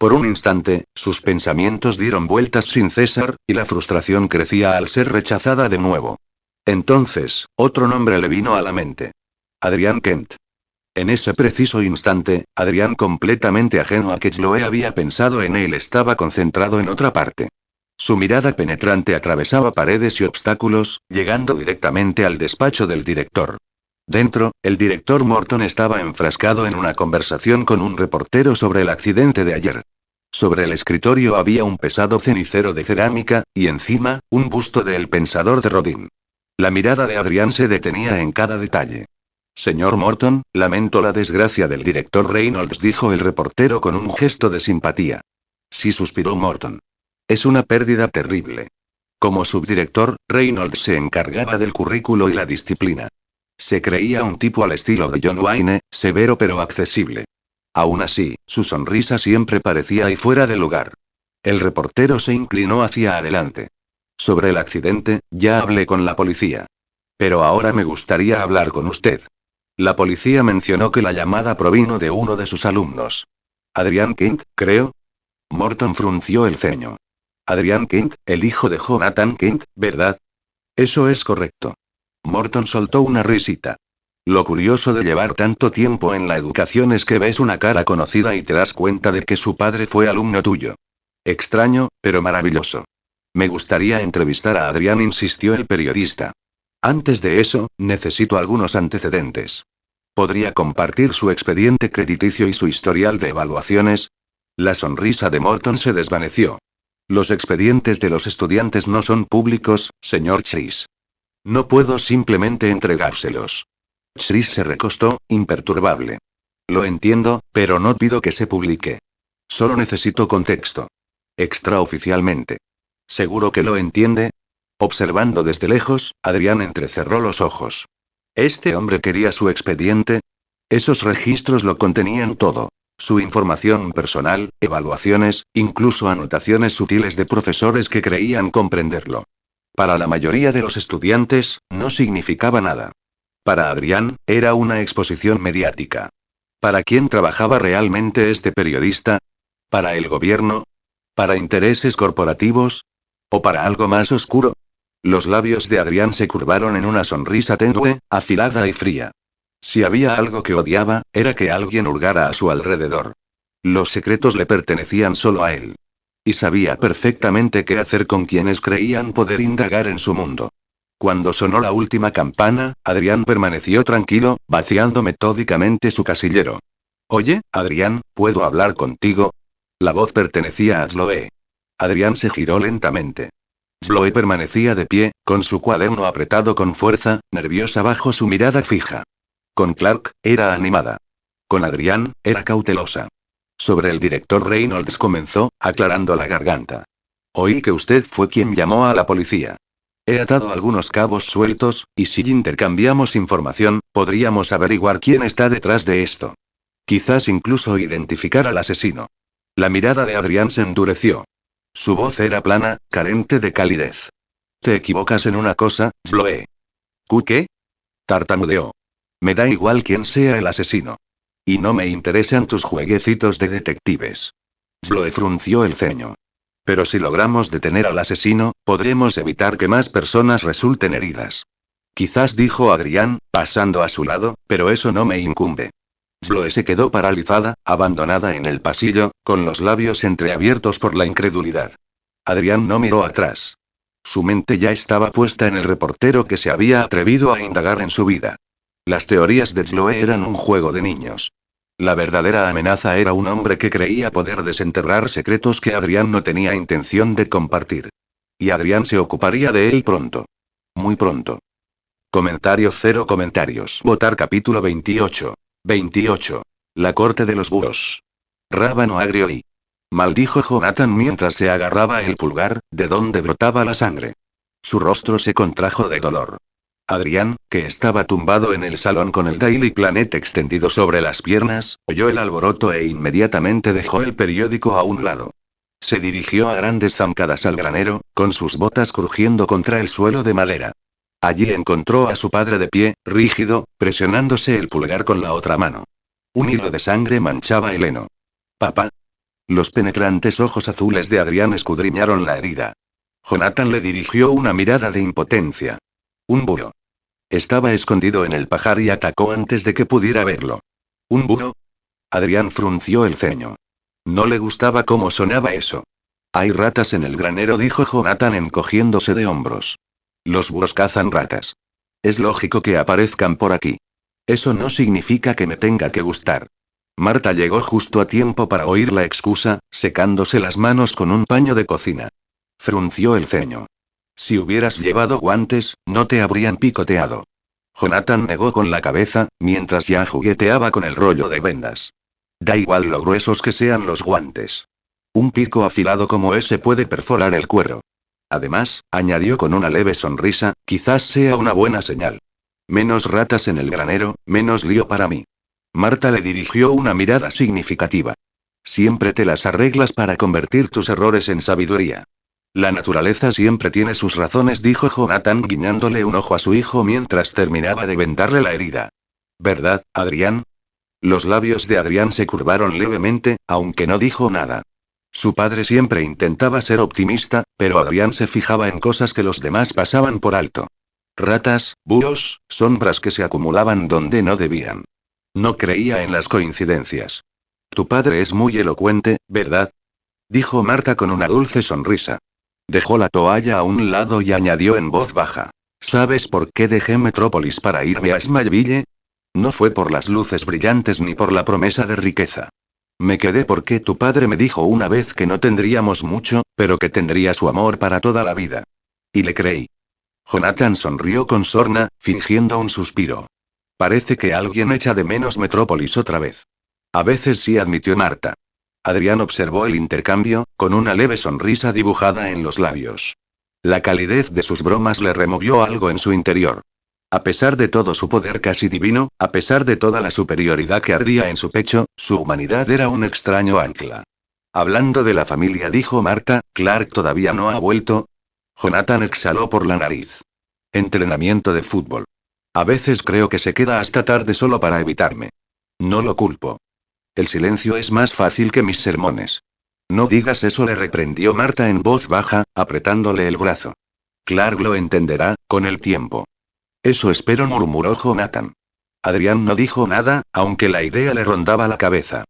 Por un instante, sus pensamientos dieron vueltas sin cesar, y la frustración crecía al ser rechazada de nuevo. Entonces, otro nombre le vino a la mente. Adrián Kent. En ese preciso instante, Adrián, completamente ajeno a que Sloe había pensado en él, estaba concentrado en otra parte. Su mirada penetrante atravesaba paredes y obstáculos, llegando directamente al despacho del director. Dentro, el director Morton estaba enfrascado en una conversación con un reportero sobre el accidente de ayer. Sobre el escritorio había un pesado cenicero de cerámica, y encima, un busto de El Pensador de Rodin. La mirada de Adrián se detenía en cada detalle. Señor Morton, lamento la desgracia del director Reynolds, dijo el reportero con un gesto de simpatía. Sí, suspiró Morton. Es una pérdida terrible. Como subdirector, Reynolds se encargaba del currículo y la disciplina. Se creía un tipo al estilo de John Wayne, severo pero accesible. Aún así, su sonrisa siempre parecía ahí fuera de lugar. El reportero se inclinó hacia adelante. Sobre el accidente, ya hablé con la policía. Pero ahora me gustaría hablar con usted. La policía mencionó que la llamada provino de uno de sus alumnos. Adrian Kent, creo. Morton frunció el ceño. Adrian Kent, el hijo de Jonathan Kent, ¿verdad? Eso es correcto. Morton soltó una risita. Lo curioso de llevar tanto tiempo en la educación es que ves una cara conocida y te das cuenta de que su padre fue alumno tuyo. Extraño, pero maravilloso. Me gustaría entrevistar a Adrián, insistió el periodista. Antes de eso, necesito algunos antecedentes. ¿Podría compartir su expediente crediticio y su historial de evaluaciones? La sonrisa de Morton se desvaneció. Los expedientes de los estudiantes no son públicos, señor Chris. No puedo simplemente entregárselos. Chris se recostó, imperturbable. Lo entiendo, pero no pido que se publique. Solo necesito contexto. Extraoficialmente. ¿Seguro que lo entiende? Observando desde lejos, Adrián entrecerró los ojos. ¿Este hombre quería su expediente? Esos registros lo contenían todo. Su información personal, evaluaciones, incluso anotaciones sutiles de profesores que creían comprenderlo. Para la mayoría de los estudiantes, no significaba nada. Para Adrián, era una exposición mediática. ¿Para quién trabajaba realmente este periodista? ¿Para el gobierno? ¿Para intereses corporativos? ¿O para algo más oscuro? Los labios de Adrián se curvaron en una sonrisa tenue, afilada y fría. Si había algo que odiaba, era que alguien hurgara a su alrededor. Los secretos le pertenecían solo a él. Y sabía perfectamente qué hacer con quienes creían poder indagar en su mundo. Cuando sonó la última campana, Adrián permaneció tranquilo, vaciando metódicamente su casillero. Oye, Adrián, ¿puedo hablar contigo? La voz pertenecía a Sloe. Adrián se giró lentamente. Sloe permanecía de pie, con su cuaderno apretado con fuerza, nerviosa bajo su mirada fija. Con Clark, era animada. Con Adrián, era cautelosa. Sobre el director Reynolds comenzó, aclarando la garganta. Oí que usted fue quien llamó a la policía. He atado algunos cabos sueltos, y si intercambiamos información, podríamos averiguar quién está detrás de esto. Quizás incluso identificar al asesino. La mirada de Adrián se endureció. Su voz era plana, carente de calidez. Te equivocas en una cosa, Sloe. ¿Qué? Tartamudeó. Me da igual quién sea el asesino. Y no me interesan tus jueguecitos de detectives. Sloe frunció el ceño. Pero si logramos detener al asesino, podremos evitar que más personas resulten heridas. Quizás, dijo Adrián, pasando a su lado, pero eso no me incumbe. Sloe se quedó paralizada, abandonada en el pasillo, con los labios entreabiertos por la incredulidad. Adrián no miró atrás. Su mente ya estaba puesta en el reportero que se había atrevido a indagar en su vida. Las teorías de Sloe eran un juego de niños. La verdadera amenaza era un hombre que creía poder desenterrar secretos que Adrián no tenía intención de compartir. Y Adrián se ocuparía de él pronto. Muy pronto. Comentarios. Votar capítulo 28. 28. La corte de los búhos. Rábano agrio y... maldijo Jonathan mientras se agarraba el pulgar, de donde brotaba la sangre. Su rostro se contrajo de dolor. Adrián, que estaba tumbado en el salón con el Daily Planet extendido sobre las piernas, oyó el alboroto e inmediatamente dejó el periódico a un lado. Se dirigió a grandes zancadas al granero, con sus botas crujiendo contra el suelo de madera. Allí encontró a su padre de pie, rígido, presionándose el pulgar con la otra mano. Un hilo de sangre manchaba el heno. «Papá». Los penetrantes ojos azules de Adrián escudriñaron la herida. Jonathan le dirigió una mirada de impotencia. Un búho. Estaba escondido en el pajar y atacó antes de que pudiera verlo. ¿Un búho? Adrián frunció el ceño. No le gustaba cómo sonaba eso. Hay ratas en el granero, dijo Jonathan encogiéndose de hombros. Los búhos cazan ratas. Es lógico que aparezcan por aquí. Eso no significa que me tenga que gustar. Marta llegó justo a tiempo para oír la excusa, secándose las manos con un paño de cocina. Frunció el ceño. Si hubieras llevado guantes, no te habrían picoteado. Jonathan negó con la cabeza, mientras ya jugueteaba con el rollo de vendas. Da igual lo gruesos que sean los guantes. Un pico afilado como ese puede perforar el cuero. Además, añadió con una leve sonrisa, quizás sea una buena señal. Menos ratas en el granero, menos lío para mí. Marta le dirigió una mirada significativa. Siempre te las arreglas para convertir tus errores en sabiduría. La naturaleza siempre tiene sus razones, dijo Jonathan guiñándole un ojo a su hijo mientras terminaba de vendarle la herida. ¿Verdad, Adrián? Los labios de Adrián se curvaron levemente, aunque no dijo nada. Su padre siempre intentaba ser optimista, pero Adrián se fijaba en cosas que los demás pasaban por alto. Ratas, búhos, sombras que se acumulaban donde no debían. No creía en las coincidencias. Tu padre es muy elocuente, ¿verdad? Dijo Marta con una dulce sonrisa. Dejó la toalla a un lado y añadió en voz baja. ¿Sabes por qué dejé Metrópolis para irme a Smallville? No fue por las luces brillantes ni por la promesa de riqueza. Me quedé porque tu padre me dijo una vez que no tendríamos mucho, pero que tendría su amor para toda la vida. Y le creí. Jonathan sonrió con sorna, fingiendo un suspiro. Parece que alguien echa de menos Metrópolis otra vez. A veces sí, admitió Marta. Adrián observó el intercambio, con una leve sonrisa dibujada en los labios. La calidez de sus bromas le removió algo en su interior. A pesar de todo su poder casi divino, a pesar de toda la superioridad que ardía en su pecho, su humanidad era un extraño ancla. Hablando de la familia, dijo Marta, ¿Clark todavía no ha vuelto? Jonathan exhaló por la nariz. Entrenamiento de fútbol. A veces creo que se queda hasta tarde solo para evitarme. No lo culpo. El silencio es más fácil que mis sermones. No digas eso, le reprendió Marta en voz baja, apretándole el brazo. Clark lo entenderá, con el tiempo. Eso espero, murmuró Jonathan. Adrián no dijo nada, aunque la idea le rondaba la cabeza.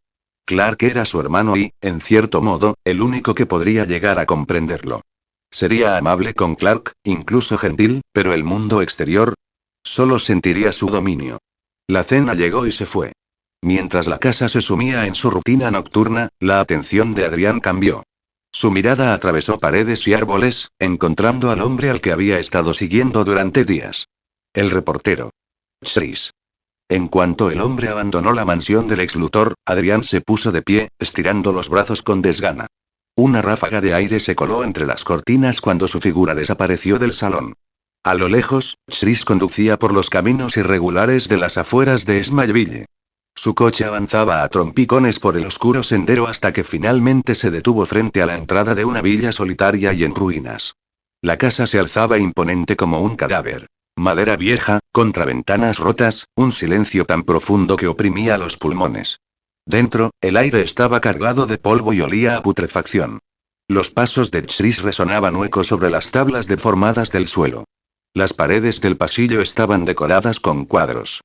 Clark era su hermano y, en cierto modo, el único que podría llegar a comprenderlo. Sería amable con Clark, incluso gentil, pero el mundo exterior solo sentiría su dominio. La cena llegó y se fue. Mientras la casa se sumía en su rutina nocturna, la atención de Adrián cambió. Su mirada atravesó paredes y árboles, encontrando al hombre al que había estado siguiendo durante días. El reportero. Chris. En cuanto el hombre abandonó la mansión del ex-Luthor, Adrián se puso de pie, estirando los brazos con desgana. Una ráfaga de aire se coló entre las cortinas cuando su figura desapareció del salón. A lo lejos, Chris conducía por los caminos irregulares de las afueras de Smallville. Su coche avanzaba a trompicones por el oscuro sendero hasta que finalmente se detuvo frente a la entrada de una villa solitaria y en ruinas. La casa se alzaba imponente como un cadáver. Madera vieja, contraventanas rotas, un silencio tan profundo que oprimía los pulmones. Dentro, el aire estaba cargado de polvo y olía a putrefacción. Los pasos de Chris resonaban huecos sobre las tablas deformadas del suelo. Las paredes del pasillo estaban decoradas con cuadros.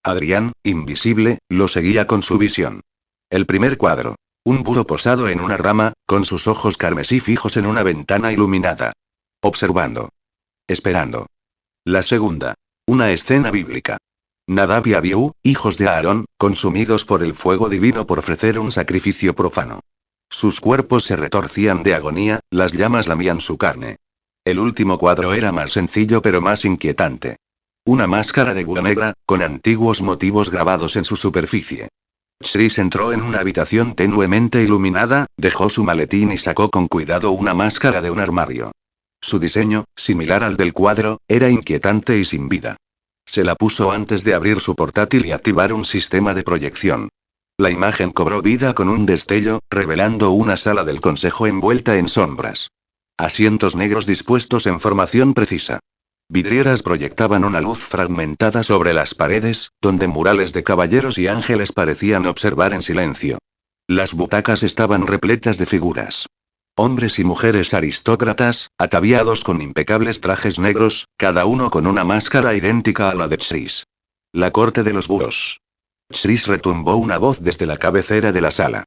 Adrián, invisible, lo seguía con su visión. El primer cuadro. Un búho posado en una rama, con sus ojos carmesí fijos en una ventana iluminada. Observando. Esperando. La segunda. Una escena bíblica. Nadab y Abiú, hijos de Aarón, consumidos por el fuego divino por ofrecer un sacrificio profano. Sus cuerpos se retorcían de agonía, las llamas lamían su carne. El último cuadro era más sencillo pero más inquietante. Una máscara de búho negra, con antiguos motivos grabados en su superficie. Chris entró en una habitación tenuemente iluminada, dejó su maletín y sacó con cuidado una máscara de un armario. Su diseño, similar al del cuadro, era inquietante y sin vida. Se la puso antes de abrir su portátil y activar un sistema de proyección. La imagen cobró vida con un destello, revelando una sala del consejo envuelta en sombras. Asientos negros dispuestos en formación precisa. Vidrieras proyectaban una luz fragmentada sobre las paredes, donde murales de caballeros y ángeles parecían observar en silencio. Las butacas estaban repletas de figuras. Hombres y mujeres aristócratas, ataviados con impecables trajes negros, cada uno con una máscara idéntica a la de Chris. La corte de los búhos. Chris, retumbó una voz desde la cabecera de la sala.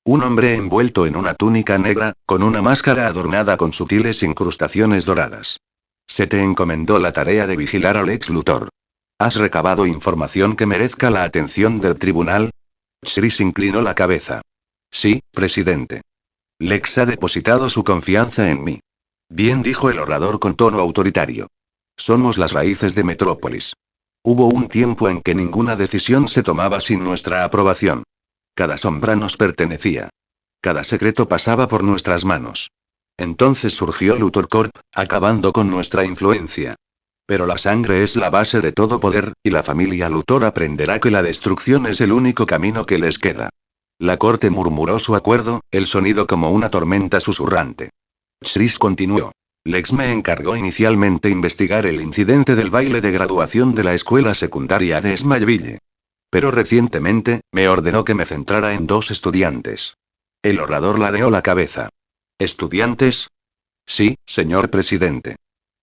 Un hombre envuelto en una túnica negra, con una máscara adornada con sutiles incrustaciones doradas. Se te encomendó la tarea de vigilar al ex-Luthor. ¿Has recabado información que merezca la atención del tribunal? Chris inclinó la cabeza. Sí, presidente. Lex ha depositado su confianza en mí. Bien, dijo el orador con tono autoritario. Somos las raíces de Metrópolis. Hubo un tiempo en que ninguna decisión se tomaba sin nuestra aprobación. Cada sombra nos pertenecía. Cada secreto pasaba por nuestras manos. Entonces surgió Luthor Corp, acabando con nuestra influencia. Pero la sangre es la base de todo poder, y la familia Luthor aprenderá que la destrucción es el único camino que les queda. La corte murmuró su acuerdo, el sonido como una tormenta susurrante. Chris continuó. Lex me encargó inicialmente investigar el incidente del baile de graduación de la escuela secundaria de Smallville. Pero recientemente, me ordenó que me centrara en 2 estudiantes. El orador ladeó la cabeza. ¿Estudiantes? Sí, señor presidente.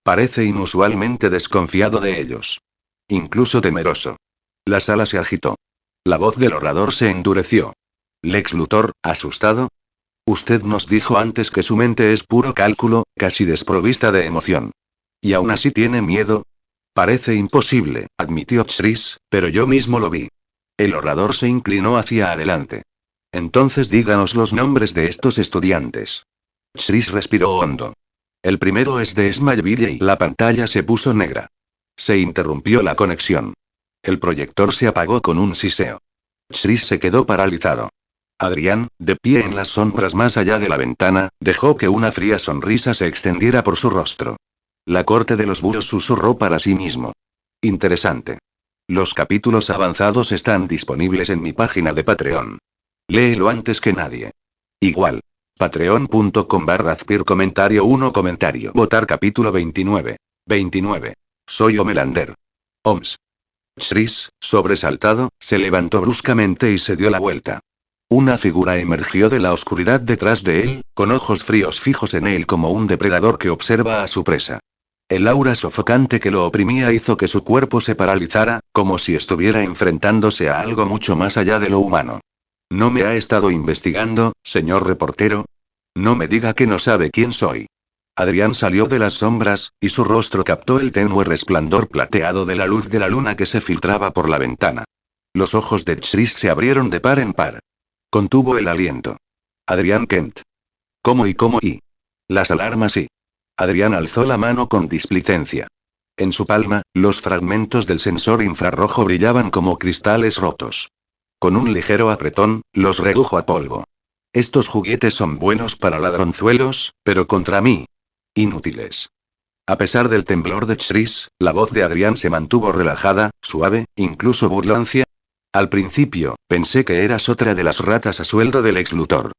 Parece inusualmente desconfiado de ellos. Incluso temeroso. La sala se agitó. La voz del orador se endureció. Lex Luthor, asustado. Usted nos dijo antes que su mente es puro cálculo, casi desprovista de emoción. ¿Y aún así tiene miedo? Parece imposible, admitió Chris, pero yo mismo lo vi. El orador se inclinó hacia adelante. Entonces díganos los nombres de estos estudiantes. Chris respiró hondo. El primero es de Smallville y la pantalla se puso negra. Se interrumpió la conexión. El proyector se apagó con un siseo. Chris se quedó paralizado. Adrián, de pie en las sombras más allá de la ventana, dejó que una fría sonrisa se extendiera por su rostro. La corte de los búhos susurró para sí mismo. Interesante. Los capítulos avanzados están disponibles en mi página de Patreon. Léelo antes que nadie. Igual. Patreon.com/Azpir comentario 1 comentario. Votar capítulo 29. 29. Soy Homelander. OMS. Chris, sobresaltado, se levantó bruscamente y se dio la vuelta. Una figura emergió de la oscuridad detrás de él, con ojos fríos fijos en él como un depredador que observa a su presa. El aura sofocante que lo oprimía hizo que su cuerpo se paralizara, como si estuviera enfrentándose a algo mucho más allá de lo humano. ¿No me ha estado investigando, señor reportero? No me diga que no sabe quién soy. Adrián salió de las sombras, y su rostro captó el tenue resplandor plateado de la luz de la luna que se filtraba por la ventana. Los ojos de Chris se abrieron de par en par. Contuvo el aliento. Adrián Kent. ¿Cómo y? Las alarmas y. Adrián alzó la mano con displicencia. En su palma, los fragmentos del sensor infrarrojo brillaban como cristales rotos. Con un ligero apretón, los redujo a polvo. Estos juguetes son buenos para ladronzuelos, pero contra mí. Inútiles. A pesar del temblor de Chris, la voz de Adrián se mantuvo relajada, suave, incluso burlancia. Al principio, pensé que eras otra de las ratas a sueldo del ex Luthor.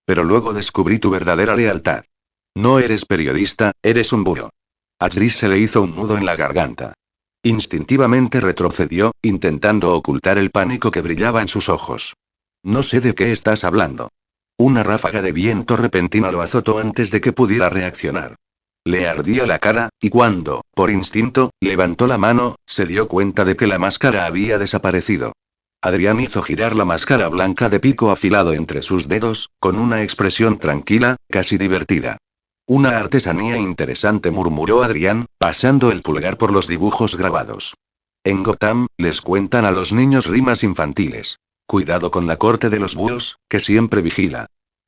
Pero luego descubrí tu verdadera lealtad. No eres periodista, eres un búho. A Chris se le hizo un nudo en la garganta. Instintivamente retrocedió, intentando ocultar el pánico que brillaba en sus ojos. No sé de qué estás hablando. Una ráfaga de viento repentina lo azotó antes de que pudiera reaccionar. Le ardía la cara, y cuando, por instinto, levantó la mano, se dio cuenta de que la máscara había desaparecido. Adrián hizo girar la máscara blanca de pico afilado entre sus dedos, con una expresión tranquila, casi divertida. Una artesanía interesante, murmuró Adrián, pasando el pulgar por los dibujos grabados. En Gotham, les cuentan a los niños rimas infantiles. Cuidado con la corte de los búhos, que siempre vigila.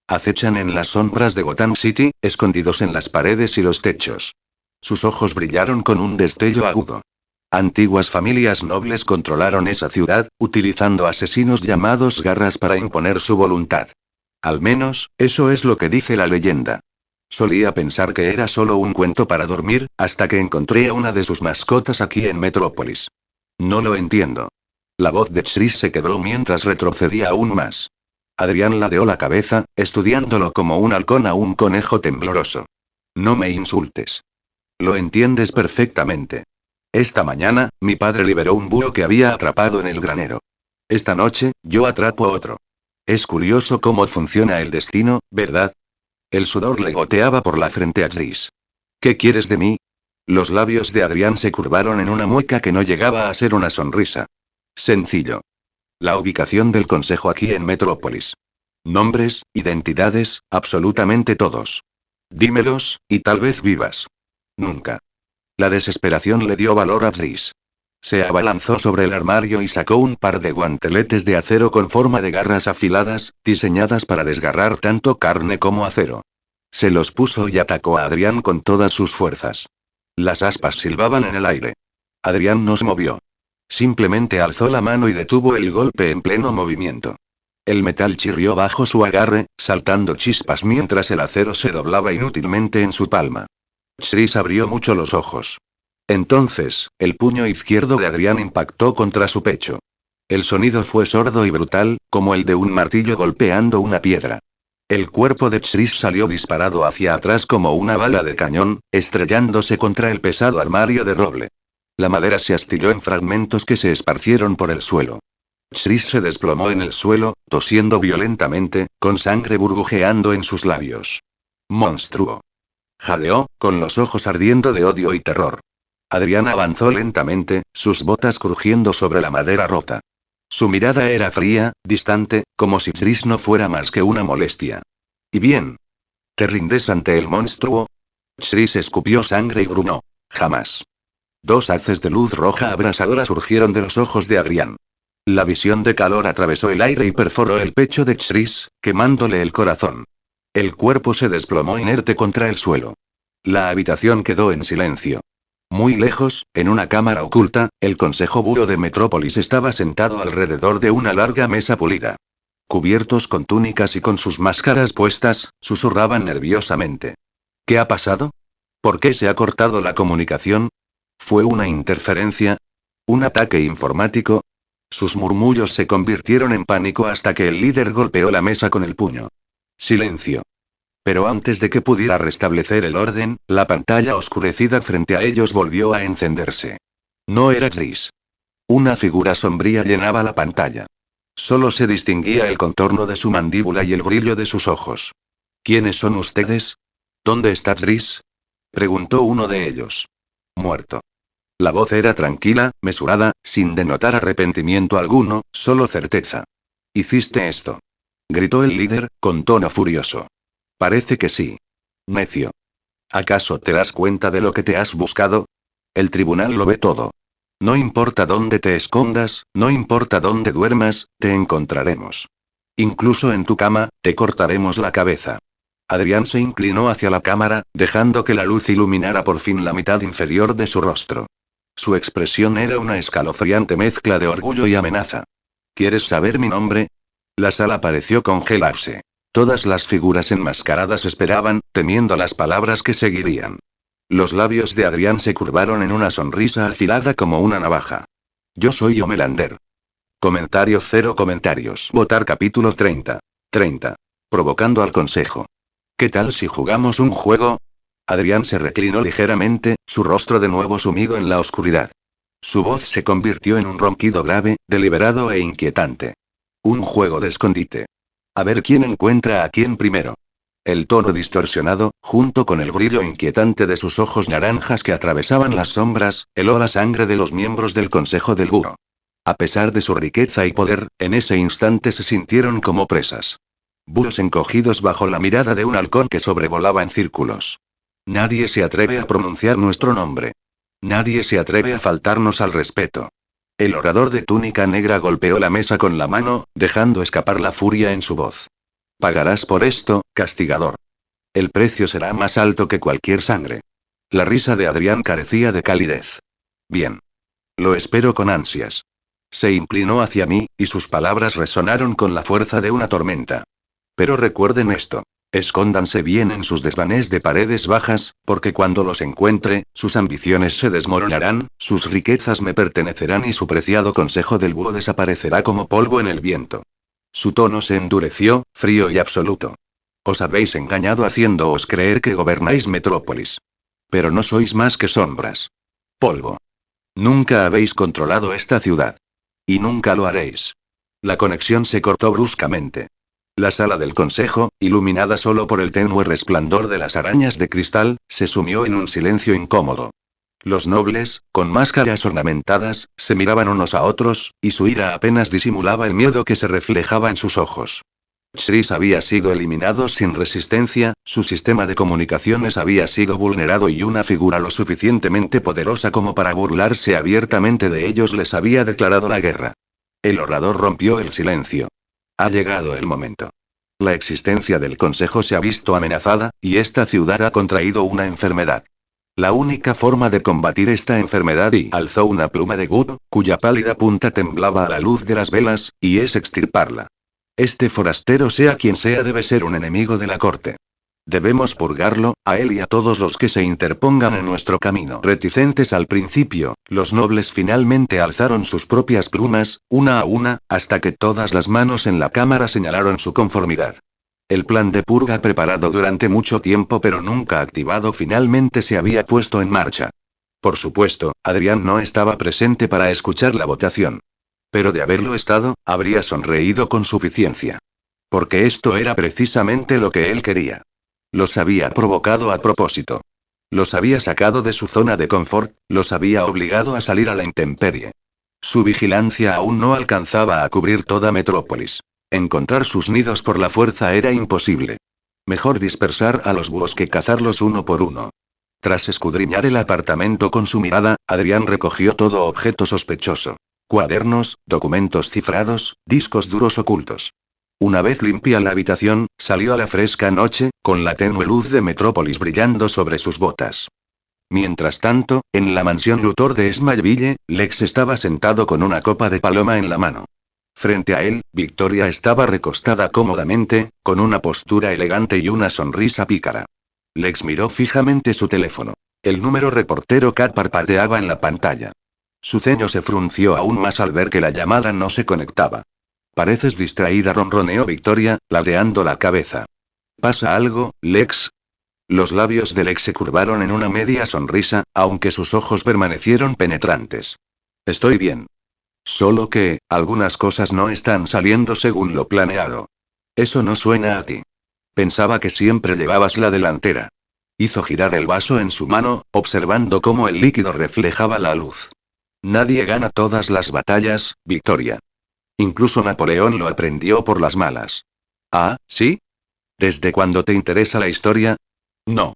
Acechan en las sombras de Gotham City, escondidos en las paredes y los techos. Sus ojos brillaron con un destello agudo. Antiguas familias nobles controlaron esa ciudad, utilizando asesinos llamados garras para imponer su voluntad. Al menos, eso es lo que dice la leyenda. Solía pensar que era solo un cuento para dormir, hasta que encontré a una de sus mascotas aquí en Metrópolis. No lo entiendo. La voz de Chris se quebró mientras retrocedía aún más. Adrián ladeó la cabeza, estudiándolo como un halcón a un conejo tembloroso. No me insultes. Lo entiendes perfectamente. Esta mañana, mi padre liberó un búho que había atrapado en el granero. Esta noche, yo atrapo otro. Es curioso cómo funciona el destino, ¿verdad? El sudor le goteaba por la frente a Chris. ¿Qué quieres de mí? Los labios de Adrián se curvaron en una mueca que no llegaba a ser una sonrisa. Sencillo. La ubicación del consejo aquí en Metrópolis. Nombres, identidades, absolutamente todos. Dímelos, y tal vez vivas. Nunca. La desesperación le dio valor a Chris. Se abalanzó sobre el armario y sacó un par de guanteletes de acero con forma de garras afiladas, diseñadas para desgarrar tanto carne como acero. Se los puso y atacó a Adrián con todas sus fuerzas. Las aspas silbaban en el aire. Adrián no se movió. Simplemente alzó la mano y detuvo el golpe en pleno movimiento. El metal chirrió bajo su agarre, saltando chispas mientras el acero se doblaba inútilmente en su palma. Chris abrió mucho los ojos. Entonces, el puño izquierdo de Adrián impactó contra su pecho. El sonido fue sordo y brutal, como el de un martillo golpeando una piedra. El cuerpo de Chris salió disparado hacia atrás como una bala de cañón, estrellándose contra el pesado armario de roble. La madera se astilló en fragmentos que se esparcieron por el suelo. Chris se desplomó en el suelo, tosiendo violentamente, con sangre burbujeando en sus labios. Monstruo. Jadeó, con los ojos ardiendo de odio y terror. Adrián avanzó lentamente, sus botas crujiendo sobre la madera rota. Su mirada era fría, distante, como si Chris no fuera más que una molestia. ¿Y bien? ¿Te rindes ante el monstruo? Chris escupió sangre y gruñó. Jamás. Dos haces de luz roja abrasadora surgieron de los ojos de Adrián. La visión de calor atravesó el aire y perforó el pecho de Chris, quemándole el corazón. El cuerpo se desplomó inerte contra el suelo. La habitación quedó en silencio. Muy lejos, en una cámara oculta, el Consejo Búho de Metrópolis estaba sentado alrededor de una larga mesa pulida. Cubiertos con túnicas y con sus máscaras puestas, susurraban nerviosamente. ¿Qué ha pasado? ¿Por qué se ha cortado la comunicación? ¿Fue una interferencia? ¿Un ataque informático? Sus murmullos se convirtieron en pánico hasta que el líder golpeó la mesa con el puño. Silencio. Pero antes de que pudiera restablecer el orden, la pantalla oscurecida frente a ellos volvió a encenderse. No era Chris. Una figura sombría llenaba la pantalla. Solo se distinguía el contorno de su mandíbula y el brillo de sus ojos. ¿Quiénes son ustedes? ¿Dónde está Chris? Preguntó uno de ellos. Muerto. La voz era tranquila, mesurada, sin denotar arrepentimiento alguno, solo certeza. ¿Hiciste esto? Gritó el líder, con tono furioso. Parece que sí. Necio. ¿Acaso te das cuenta de lo que te has buscado? El tribunal lo ve todo. No importa dónde te escondas, no importa dónde duermas, te encontraremos. Incluso en tu cama, te cortaremos la cabeza. Adrián se inclinó hacia la cámara, dejando que la luz iluminara por fin la mitad inferior de su rostro. Su expresión era una escalofriante mezcla de orgullo y amenaza. ¿Quieres saber mi nombre? La sala pareció congelarse. Todas las figuras enmascaradas esperaban, temiendo las palabras que seguirían. Los labios de Adrián se curvaron en una sonrisa afilada como una navaja. Yo soy Homelander. Comentarios 0 comentarios. Votar capítulo 30. Provocando al consejo. ¿Qué tal si jugamos un juego? Adrián se reclinó ligeramente, su rostro de nuevo sumido en la oscuridad. Su voz se convirtió en un ronquido grave, deliberado e inquietante. Un juego de escondite. A ver quién encuentra a quién primero. El tono distorsionado, junto con el brillo inquietante de sus ojos naranjas que atravesaban las sombras, heló la sangre de los miembros del Consejo del Búho. A pesar de su riqueza y poder, en ese instante se sintieron como presas. Búhos encogidos bajo la mirada de un halcón que sobrevolaba en círculos. Nadie se atreve a pronunciar nuestro nombre. Nadie se atreve a faltarnos al respeto. El orador de túnica negra golpeó la mesa con la mano, dejando escapar la furia en su voz. Pagarás por esto, castigador. El precio será más alto que cualquier sangre. La risa de Adrián carecía de calidez. Bien. Lo espero con ansias. Se inclinó hacia mí, y sus palabras resonaron con la fuerza de una tormenta. Pero recuerden esto. Escóndanse bien en sus desvanes de paredes bajas, porque cuando los encuentre, sus ambiciones se desmoronarán, sus riquezas me pertenecerán y su preciado Consejo del Búho desaparecerá como polvo en el viento. Su tono se endureció, frío y absoluto. Os habéis engañado haciéndoos creer que gobernáis Metrópolis. Pero no sois más que sombras. Polvo. Nunca habéis controlado esta ciudad. Y nunca lo haréis. La conexión se cortó bruscamente. La sala del consejo, iluminada solo por el tenue resplandor de las arañas de cristal, se sumió en un silencio incómodo. Los nobles, con máscaras ornamentadas, se miraban unos a otros, y su ira apenas disimulaba el miedo que se reflejaba en sus ojos. Chris había sido eliminado sin resistencia, su sistema de comunicaciones había sido vulnerado y una figura lo suficientemente poderosa como para burlarse abiertamente de ellos les había declarado la guerra. El orador rompió el silencio. Ha llegado el momento. La existencia del Consejo se ha visto amenazada, y esta ciudad ha contraído una enfermedad. La única forma de combatir esta enfermedad y alzó una pluma de Wood, cuya pálida punta temblaba a la luz de las velas, y es extirparla. Este forastero sea quien sea debe ser un enemigo de la corte. Debemos purgarlo, a él y a todos los que se interpongan en nuestro camino. Reticentes al principio, los nobles finalmente alzaron sus propias plumas, una a una, hasta que todas las manos en la cámara señalaron su conformidad. El plan de purga preparado durante mucho tiempo pero nunca activado finalmente se había puesto en marcha. Por supuesto, Adrián no estaba presente para escuchar la votación. Pero de haberlo estado, habría sonreído con suficiencia. Porque esto era precisamente lo que él quería. Los había provocado a propósito. Los había sacado de su zona de confort, los había obligado a salir a la intemperie. Su vigilancia aún no alcanzaba a cubrir toda Metrópolis. Encontrar sus nidos por la fuerza era imposible. Mejor dispersar a los búhos que cazarlos uno por uno. Tras escudriñar el apartamento con su mirada, Adrián recogió todo objeto sospechoso. Cuadernos, documentos cifrados, discos duros ocultos. Una vez limpia la habitación, salió a la fresca noche, con la tenue luz de Metrópolis brillando sobre sus botas. Mientras tanto, en la mansión Luthor de Smallville, Lex estaba sentado con una copa de paloma en la mano. Frente a él, Victoria estaba recostada cómodamente, con una postura elegante y una sonrisa pícara. Lex miró fijamente su teléfono. El número reportero Cat parpadeaba en la pantalla. Su ceño se frunció aún más al ver que la llamada no se conectaba. Pareces distraída, ronroneó Victoria, ladeando la cabeza. ¿Pasa algo, Lex? Los labios de Lex se curvaron en una media sonrisa, aunque sus ojos permanecieron penetrantes. Estoy bien. Solo que, algunas cosas no están saliendo según lo planeado. Eso no suena a ti. Pensaba que siempre llevabas la delantera. Hizo girar el vaso en su mano, observando cómo el líquido reflejaba la luz. Nadie gana todas las batallas, Victoria. Incluso Napoleón lo aprendió por las malas. ¿Ah, sí? ¿Desde cuándo te interesa la historia? No.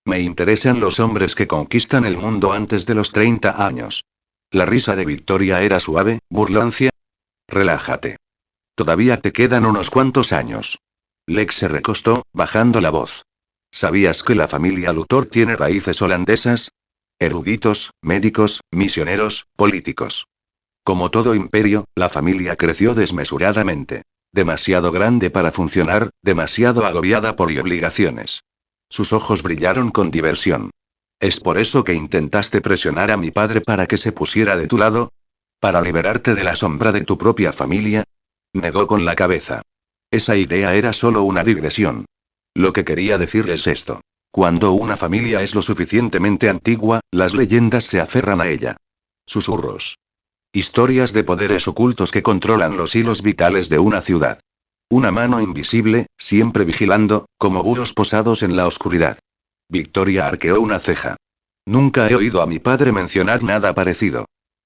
Me interesan los hombres que conquistan el mundo antes de los 30 años. La risa de Victoria era suave, burlancia. Relájate. Todavía te quedan unos cuantos años. Lex se recostó, bajando la voz. ¿Sabías que la familia Luthor tiene raíces holandesas? Eruditos, médicos, misioneros, políticos. Como todo imperio, la familia creció desmesuradamente. Demasiado grande para funcionar, demasiado agobiada por obligaciones. Sus ojos brillaron con diversión. ¿Es por eso que intentaste presionar a mi padre para que se pusiera de tu lado? ¿Para liberarte de la sombra de tu propia familia? Negó con la cabeza. Esa idea era solo una digresión. Lo que quería decir es esto. Cuando una familia es lo suficientemente antigua, las leyendas se aferran a ella. Susurros. Historias de poderes ocultos que controlan los hilos vitales de una ciudad. Una mano invisible, siempre vigilando, como búhos posados en la oscuridad. Victoria arqueó una ceja. Nunca he oído a mi padre mencionar nada parecido.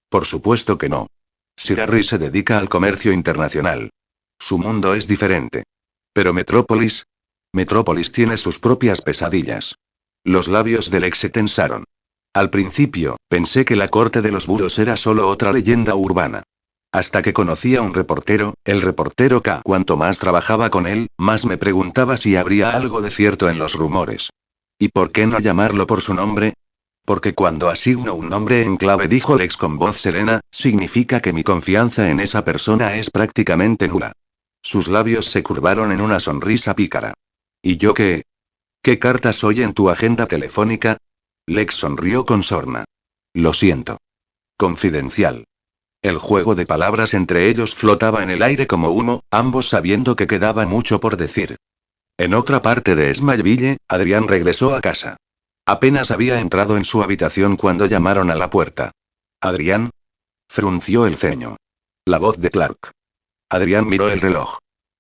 Por supuesto que no. Sir Harry se dedica al comercio internacional. Su mundo es diferente. Pero Metrópolis. Metrópolis tiene sus propias pesadillas. Los labios de Lex se tensaron. Al principio, pensé que la corte de los búhos era solo otra leyenda urbana. Hasta que conocí a un reportero, el reportero K. Cuanto más trabajaba con él, más me preguntaba si habría algo de cierto en los rumores. ¿Y por qué no llamarlo por su nombre? Porque cuando asigno un nombre en clave, dijo Lex con voz serena, significa que mi confianza en esa persona es prácticamente nula. Sus labios se curvaron en una sonrisa pícara. ¿Y yo qué? ¿Qué cartas hay en tu agenda telefónica? Lex sonrió con sorna. Lo siento. Confidencial. El juego de palabras entre ellos flotaba en el aire como humo, ambos sabiendo que quedaba mucho por decir. En otra parte de Smallville, Adrián regresó a casa. Apenas había entrado en su habitación cuando llamaron a la puerta. ¿Adrián? Frunció el ceño. La voz de Clark. Adrián miró el reloj.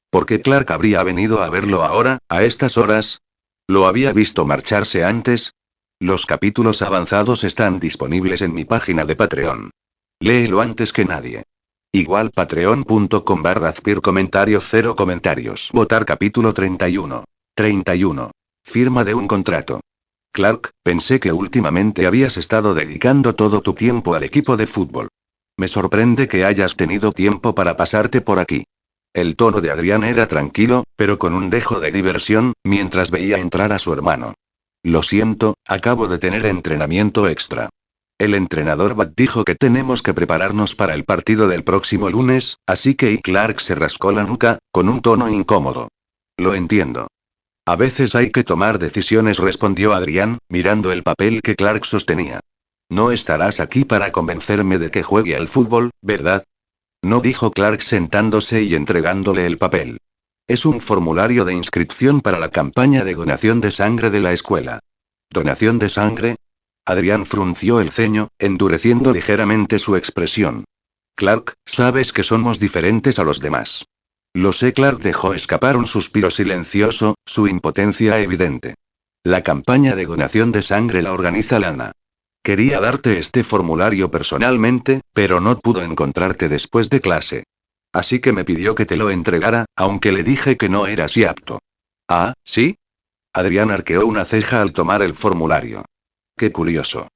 ¿Por qué Clark habría venido a verlo ahora, a estas horas? ¿Lo había visto marcharse antes? Los capítulos avanzados están disponibles en mi página de Patreon. Léelo antes que nadie. Igual patreon.com/Azpir comentario 0 comentarios. Votar capítulo 31. 31. Firma de un contrato. Clark, pensé que últimamente habías estado dedicando todo tu tiempo al equipo de fútbol. Me sorprende que hayas tenido tiempo para pasarte por aquí. El tono de Adrián era tranquilo, pero con un dejo de diversión, mientras veía entrar a su hermano. Lo siento, acabo de tener entrenamiento extra. El entrenador Bat dijo que tenemos que prepararnos para el partido del próximo lunes, así que Clark se rascó la nuca, con un tono incómodo. Lo entiendo. A veces hay que tomar decisiones, respondió Adrián, mirando el papel que Clark sostenía. No estarás aquí para convencerme de que juegue al fútbol, ¿verdad? No, dijo Clark sentándose y entregándole el papel. Es un formulario de inscripción para la campaña de donación de sangre de la escuela. ¿Donación de sangre? Adrián frunció el ceño, endureciendo ligeramente su expresión. Clark, sabes que somos diferentes a los demás. Lo sé. Clark dejó escapar un suspiro silencioso, su impotencia evidente. La campaña de donación de sangre la organiza Lana. Quería darte este formulario personalmente, pero no pudo encontrarte después de clase. Así que me pidió que te lo entregara, aunque le dije que no eras apto. ¿Ah, sí? Adrián arqueó una ceja al tomar el formulario. Qué curioso.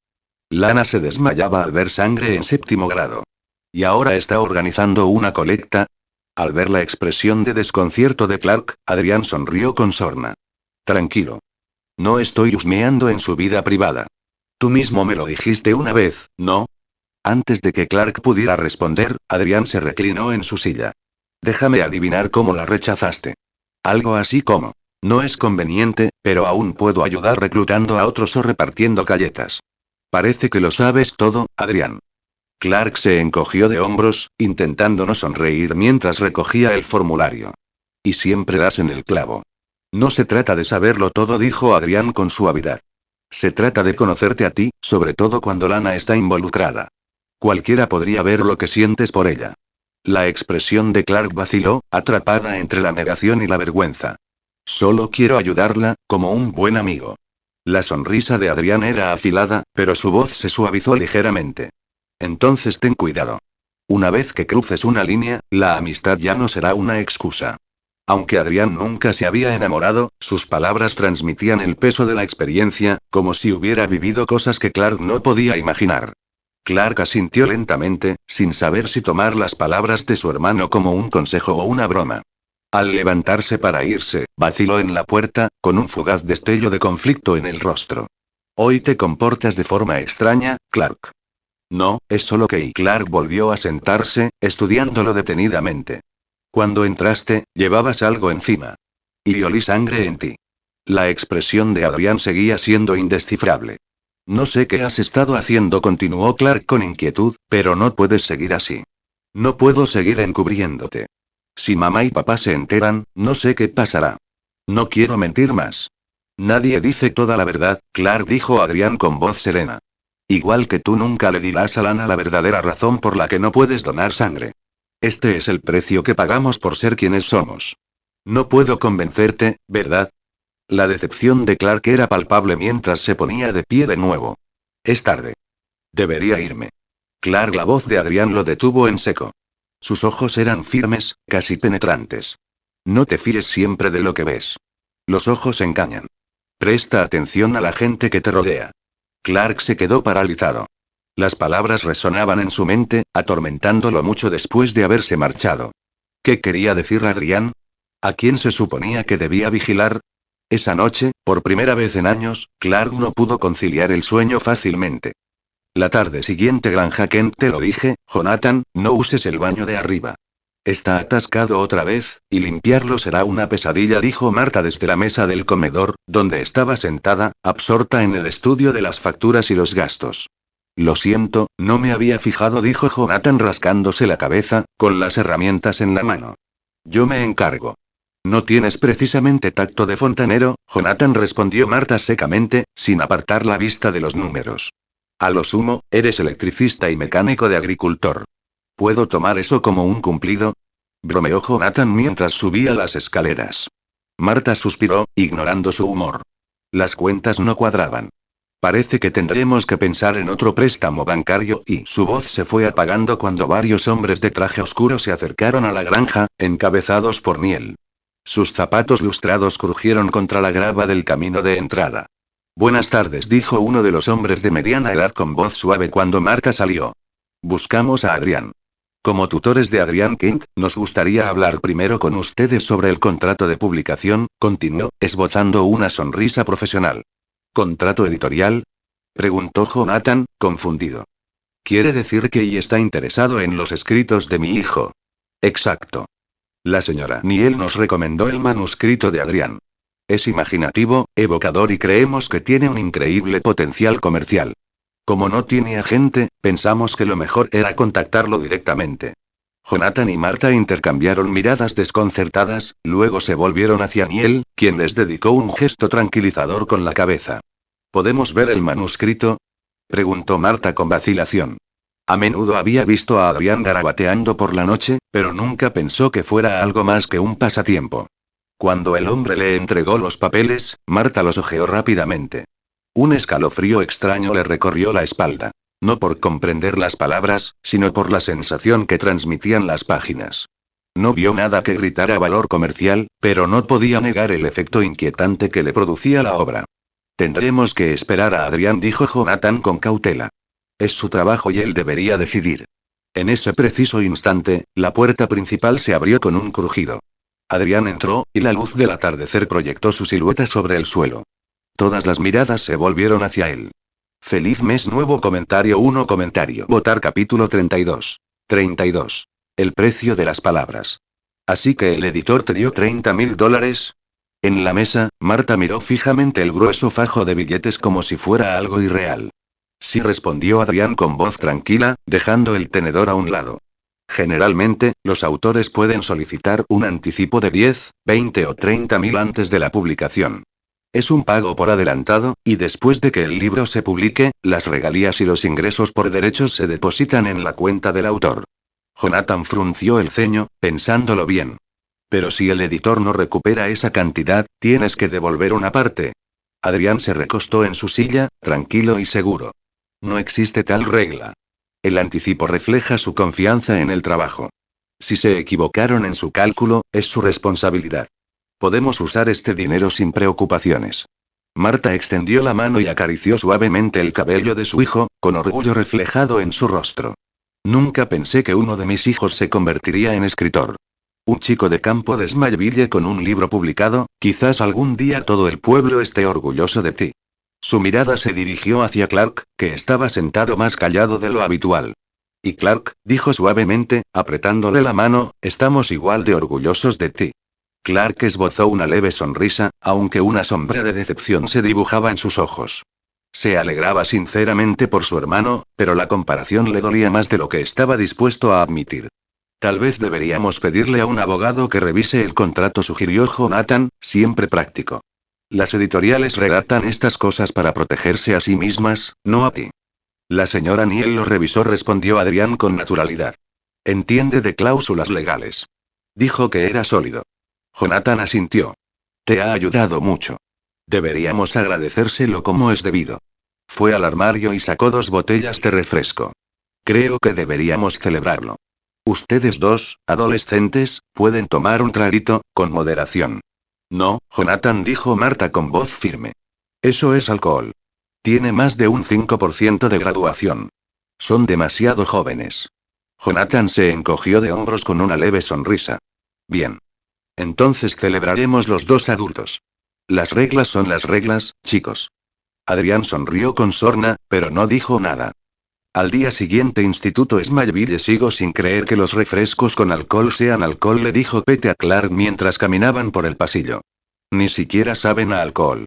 Lana se desmayaba al ver sangre en 7º grado. ¿Y ahora está organizando una colecta? Al ver la expresión de desconcierto de Clark, Adrián sonrió con sorna. Tranquilo. No estoy husmeando en su vida privada. Tú mismo me lo dijiste una vez, ¿no? Antes de que Clark pudiera responder, Adrián se reclinó en su silla. Déjame adivinar cómo la rechazaste. Algo así como: no es conveniente, pero aún puedo ayudar reclutando a otros o repartiendo galletas. Parece que lo sabes todo, Adrián. Clark se encogió de hombros, intentando no sonreír mientras recogía el formulario. Y siempre das en el clavo. No se trata de saberlo todo, dijo Adrián con suavidad. Se trata de conocerte a ti, sobre todo cuando Lana está involucrada. Cualquiera podría ver lo que sientes por ella. La expresión de Clark vaciló, atrapada entre la negación y la vergüenza. Solo quiero ayudarla, como un buen amigo. La sonrisa de Adrián era afilada, pero su voz se suavizó ligeramente. Entonces ten cuidado. Una vez que cruces una línea, la amistad ya no será una excusa. Aunque Adrián nunca se había enamorado, sus palabras transmitían el peso de la experiencia, como si hubiera vivido cosas que Clark no podía imaginar. Clark asintió lentamente, sin saber si tomar las palabras de su hermano como un consejo o una broma. Al levantarse para irse, vaciló en la puerta, con un fugaz destello de conflicto en el rostro. Hoy te comportas de forma extraña, Clark. No, es solo que... Y Clark volvió a sentarse, estudiándolo detenidamente. Cuando entraste, llevabas algo encima. Y olí sangre en ti. La expresión de Adrián seguía siendo indescifrable. No sé qué has estado haciendo, continuó Clark con inquietud, pero no puedes seguir así. No puedo seguir encubriéndote. Si mamá y papá se enteran, no sé qué pasará. No quiero mentir más. Nadie dice toda la verdad, Clark, dijo Adrián con voz serena. Igual que tú nunca le dirás a Lana la verdadera razón por la que no puedes donar sangre. Este es el precio que pagamos por ser quienes somos. No puedo convencerte, ¿verdad? La decepción de Clark era palpable mientras se ponía de pie de nuevo. Es tarde. Debería irme. Clark, la voz de Adrián lo detuvo en seco. Sus ojos eran firmes, casi penetrantes. No te fíes siempre de lo que ves. Los ojos engañan. Presta atención a la gente que te rodea. Clark se quedó paralizado. Las palabras resonaban en su mente, atormentándolo mucho después de haberse marchado. ¿Qué quería decir Adrián? ¿A quién se suponía que debía vigilar? Esa noche, por primera vez en años, Clark no pudo conciliar el sueño fácilmente. La tarde siguiente, Granja Kent, te lo dije, Jonathan, no uses el baño de arriba. Está atascado otra vez, y limpiarlo será una pesadilla, dijo Marta desde la mesa del comedor, donde estaba sentada, absorta en el estudio de las facturas y los gastos. Lo siento, no me había fijado, dijo Jonathan rascándose la cabeza, con las herramientas en la mano. Yo me encargo. No tienes precisamente tacto de fontanero, Jonathan, respondió Marta secamente, sin apartar la vista de los números. A lo sumo, eres electricista y mecánico de agricultor. ¿Puedo tomar eso como un cumplido? Bromeó Jonathan mientras subía las escaleras. Marta suspiró, ignorando su humor. Las cuentas no cuadraban. Parece que tendremos que pensar en otro préstamo bancario, y su voz se fue apagando cuando varios hombres de traje oscuro se acercaron a la granja, encabezados por Niel. Sus zapatos lustrados crujieron contra la grava del camino de entrada. Buenas tardes, dijo uno de los hombres de mediana edad con voz suave cuando Marta salió. Buscamos a Adrián. Como tutores de Adrián Kent, nos gustaría hablar primero con ustedes sobre el contrato de publicación, continuó, esbozando una sonrisa profesional. ¿Contrato editorial? Preguntó Jonathan, confundido. ¿Quiere decir que y está interesado en los escritos de mi hijo? Exacto. La señora Niel nos recomendó el manuscrito de Adrián. Es imaginativo, evocador y creemos que tiene un increíble potencial comercial. Como no tiene agente, pensamos que lo mejor era contactarlo directamente. Jonathan y Marta intercambiaron miradas desconcertadas, luego se volvieron hacia Niel, quien les dedicó un gesto tranquilizador con la cabeza. ¿Podemos ver el manuscrito? Preguntó Marta con vacilación. A menudo había visto a Adrián garabateando por la noche, pero nunca pensó que fuera algo más que un pasatiempo. Cuando el hombre le entregó los papeles, Marta los hojeó rápidamente. Un escalofrío extraño le recorrió la espalda. No por comprender las palabras, sino por la sensación que transmitían las páginas. No vio nada que gritara valor comercial, pero no podía negar el efecto inquietante que le producía la obra. Tendremos que esperar a Adrián, dijo Jonathan con cautela. Es su trabajo y él debería decidir. En ese preciso instante, la puerta principal se abrió con un crujido. Adrián entró, y la luz del atardecer proyectó su silueta sobre el suelo. Todas las miradas se volvieron hacia él. Feliz mes nuevo. Comentario 1. Comentario. Votar capítulo 32. 32. El precio de las palabras. Así que el editor te dio $30.000. En la mesa, Marta miró fijamente el grueso fajo de billetes como si fuera algo irreal. Sí, respondió Adrián con voz tranquila, dejando el tenedor a un lado. Generalmente, los autores pueden solicitar un anticipo de 10, 20 o 30.000 antes de la publicación. Es un pago por adelantado, y después de que el libro se publique, las regalías y los ingresos por derechos se depositan en la cuenta del autor. Jonathan frunció el ceño, pensándolo bien. Pero si el editor no recupera esa cantidad, tienes que devolver una parte. Adrián se recostó en su silla, tranquilo y seguro. No existe tal regla. El anticipo refleja su confianza en el trabajo. Si se equivocaron en su cálculo, es su responsabilidad. Podemos usar este dinero sin preocupaciones. Marta extendió la mano y acarició suavemente el cabello de su hijo, con orgullo reflejado en su rostro. Nunca pensé que uno de mis hijos se convertiría en escritor. Un chico de campo de Smallville con un libro publicado, quizás algún día todo el pueblo esté orgulloso de ti. Su mirada se dirigió hacia Clark, que estaba sentado más callado de lo habitual. Y Clark, dijo suavemente, apretándole la mano, estamos igual de orgullosos de ti. Clark esbozó una leve sonrisa, aunque una sombra de decepción se dibujaba en sus ojos. Se alegraba sinceramente por su hermano, pero la comparación le dolía más de lo que estaba dispuesto a admitir. Tal vez deberíamos pedirle a un abogado que revise el contrato, sugirió Jonathan, siempre práctico. Las editoriales redactan estas cosas para protegerse a sí mismas, no a ti. La señora Niel lo revisó, respondió Adrián con naturalidad. Entiende de cláusulas legales. Dijo que era sólido. Jonathan asintió. Te ha ayudado mucho. Deberíamos agradecérselo como es debido. Fue al armario y sacó 2 botellas de refresco. Creo que deberíamos celebrarlo. Ustedes dos, adolescentes, pueden tomar un traguito, con moderación. No, Jonathan, dijo Marta con voz firme. Eso es alcohol. Tiene más de un 5% de graduación. Son demasiado jóvenes. Jonathan se encogió de hombros con una leve sonrisa. Bien. Entonces celebraremos los 2 adultos. Las reglas son las reglas, chicos. Adrián sonrió con sorna, pero no dijo nada. Al día siguiente, Instituto Smallville. Sigo sin creer que los refrescos con alcohol sean alcohol, le dijo Pete a Clark mientras caminaban por el pasillo. Ni siquiera saben a alcohol.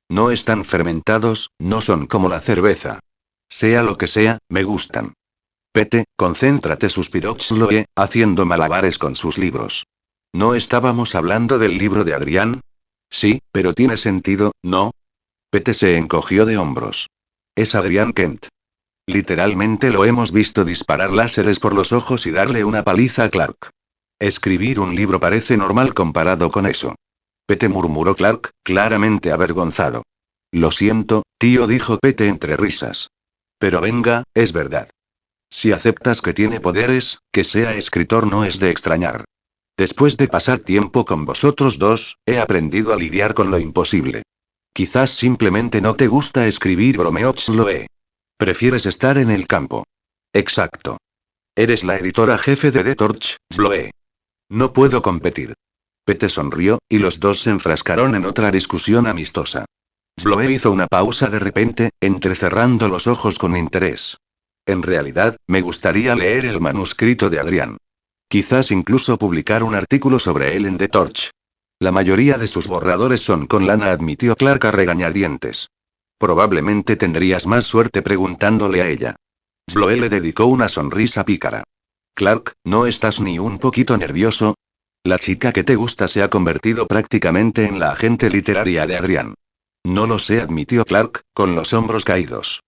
No están fermentados, no son como la cerveza. Sea lo que sea, me gustan. Pete, concéntrate, suspiró Chloe, haciendo malabares con sus libros. ¿No estábamos hablando del libro de Adrián? Sí, pero tiene sentido, ¿no? Pete se encogió de hombros. Es Adrián Kent. Literalmente lo hemos visto disparar láseres por los ojos y darle una paliza a Clark. Escribir un libro parece normal comparado con eso. Pete, murmuró Clark, claramente avergonzado. Lo siento, tío, dijo Pete entre risas. Pero venga, es verdad. Si aceptas que tiene poderes, que sea escritor no es de extrañar. Después de pasar tiempo con vosotros dos, he aprendido a lidiar con lo imposible. Quizás simplemente no te gusta escribir, bromeó Chloe. Prefieres estar en el campo. Exacto. Eres la editora jefe de The Torch, Chloe. No puedo competir. Pete sonrió, y los dos se enfrascaron en otra discusión amistosa. Chloe hizo una pausa de repente, entrecerrando los ojos con interés. En realidad, me gustaría leer el manuscrito de Adrián. Quizás incluso publicar un artículo sobre él en The Torch. La mayoría de sus borradores son con lana, admitió Clark a regañadientes. Probablemente tendrías más suerte preguntándole a ella. Chloe le dedicó una sonrisa pícara. Clark, ¿no estás ni un poquito nervioso? La chica que te gusta se ha convertido prácticamente en la agente literaria de Adrián. No lo sé, admitió Clark, con los hombros caídos.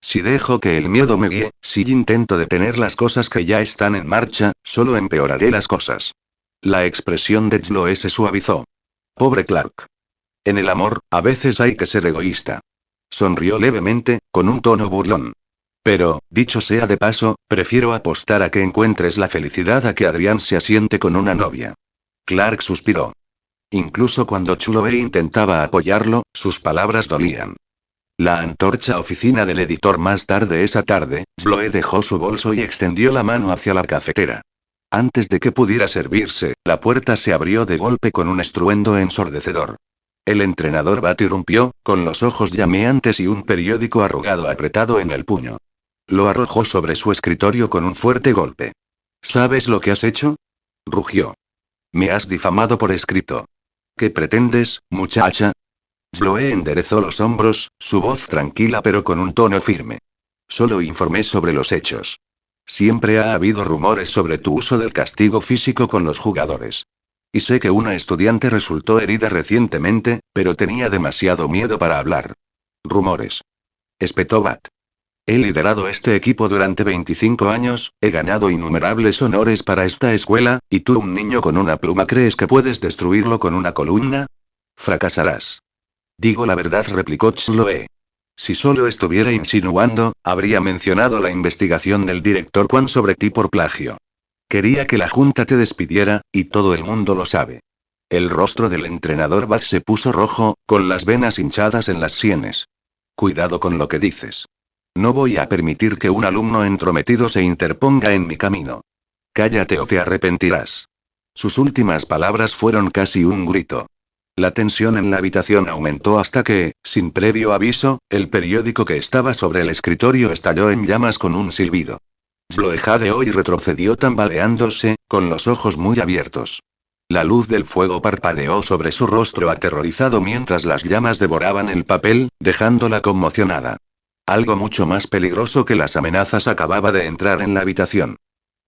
Si dejo que el miedo me guíe, si intento detener las cosas que ya están en marcha, solo empeoraré las cosas. La expresión de Chloe se suavizó. Pobre Clark. En el amor, a veces hay que ser egoísta. Sonrió levemente, con un tono burlón. Pero, dicho sea de paso, prefiero apostar a que encuentres la felicidad a que Adrián se asiente con una novia. Clark suspiró. Incluso cuando Chloe intentaba apoyarlo, sus palabras dolían. La antorcha oficina del editor. Más tarde esa tarde, Chloe dejó su bolso y extendió la mano hacia la cafetera. Antes de que pudiera servirse, la puerta se abrió de golpe con un estruendo ensordecedor. El entrenador Bat irrumpió, con los ojos llameantes y un periódico arrugado apretado en el puño. Lo arrojó sobre su escritorio con un fuerte golpe. ¿Sabes lo que has hecho?, rugió. Me has difamado por escrito. ¿Qué pretendes, muchacha? Chloe enderezó los hombros, su voz tranquila pero con un tono firme. Solo informé sobre los hechos. Siempre ha habido rumores sobre tu uso del castigo físico con los jugadores. Y sé que una estudiante resultó herida recientemente, pero tenía demasiado miedo para hablar. Rumores. Espetó Bat. He liderado este equipo durante 25 años, he ganado innumerables honores para esta escuela, ¿y tú, un niño con una pluma, crees que puedes destruirlo con una columna? Fracasarás. Digo la verdad, replicó Chloe. Si solo estuviera insinuando, habría mencionado la investigación del director Kwan sobre ti por plagio. Quería que la junta te despidiera, y todo el mundo lo sabe. El rostro del entrenador Bat se puso rojo, con las venas hinchadas en las sienes. Cuidado con lo que dices. No voy a permitir que un alumno entrometido se interponga en mi camino. Cállate o te arrepentirás. Sus últimas palabras fueron casi un grito. La tensión en la habitación aumentó hasta que, sin previo aviso, el periódico que estaba sobre el escritorio estalló en llamas con un silbido. Chloe jadeó y retrocedió tambaleándose, con los ojos muy abiertos. La luz del fuego parpadeó sobre su rostro aterrorizado mientras las llamas devoraban el papel, dejándola conmocionada. Algo mucho más peligroso que las amenazas acababa de entrar en la habitación.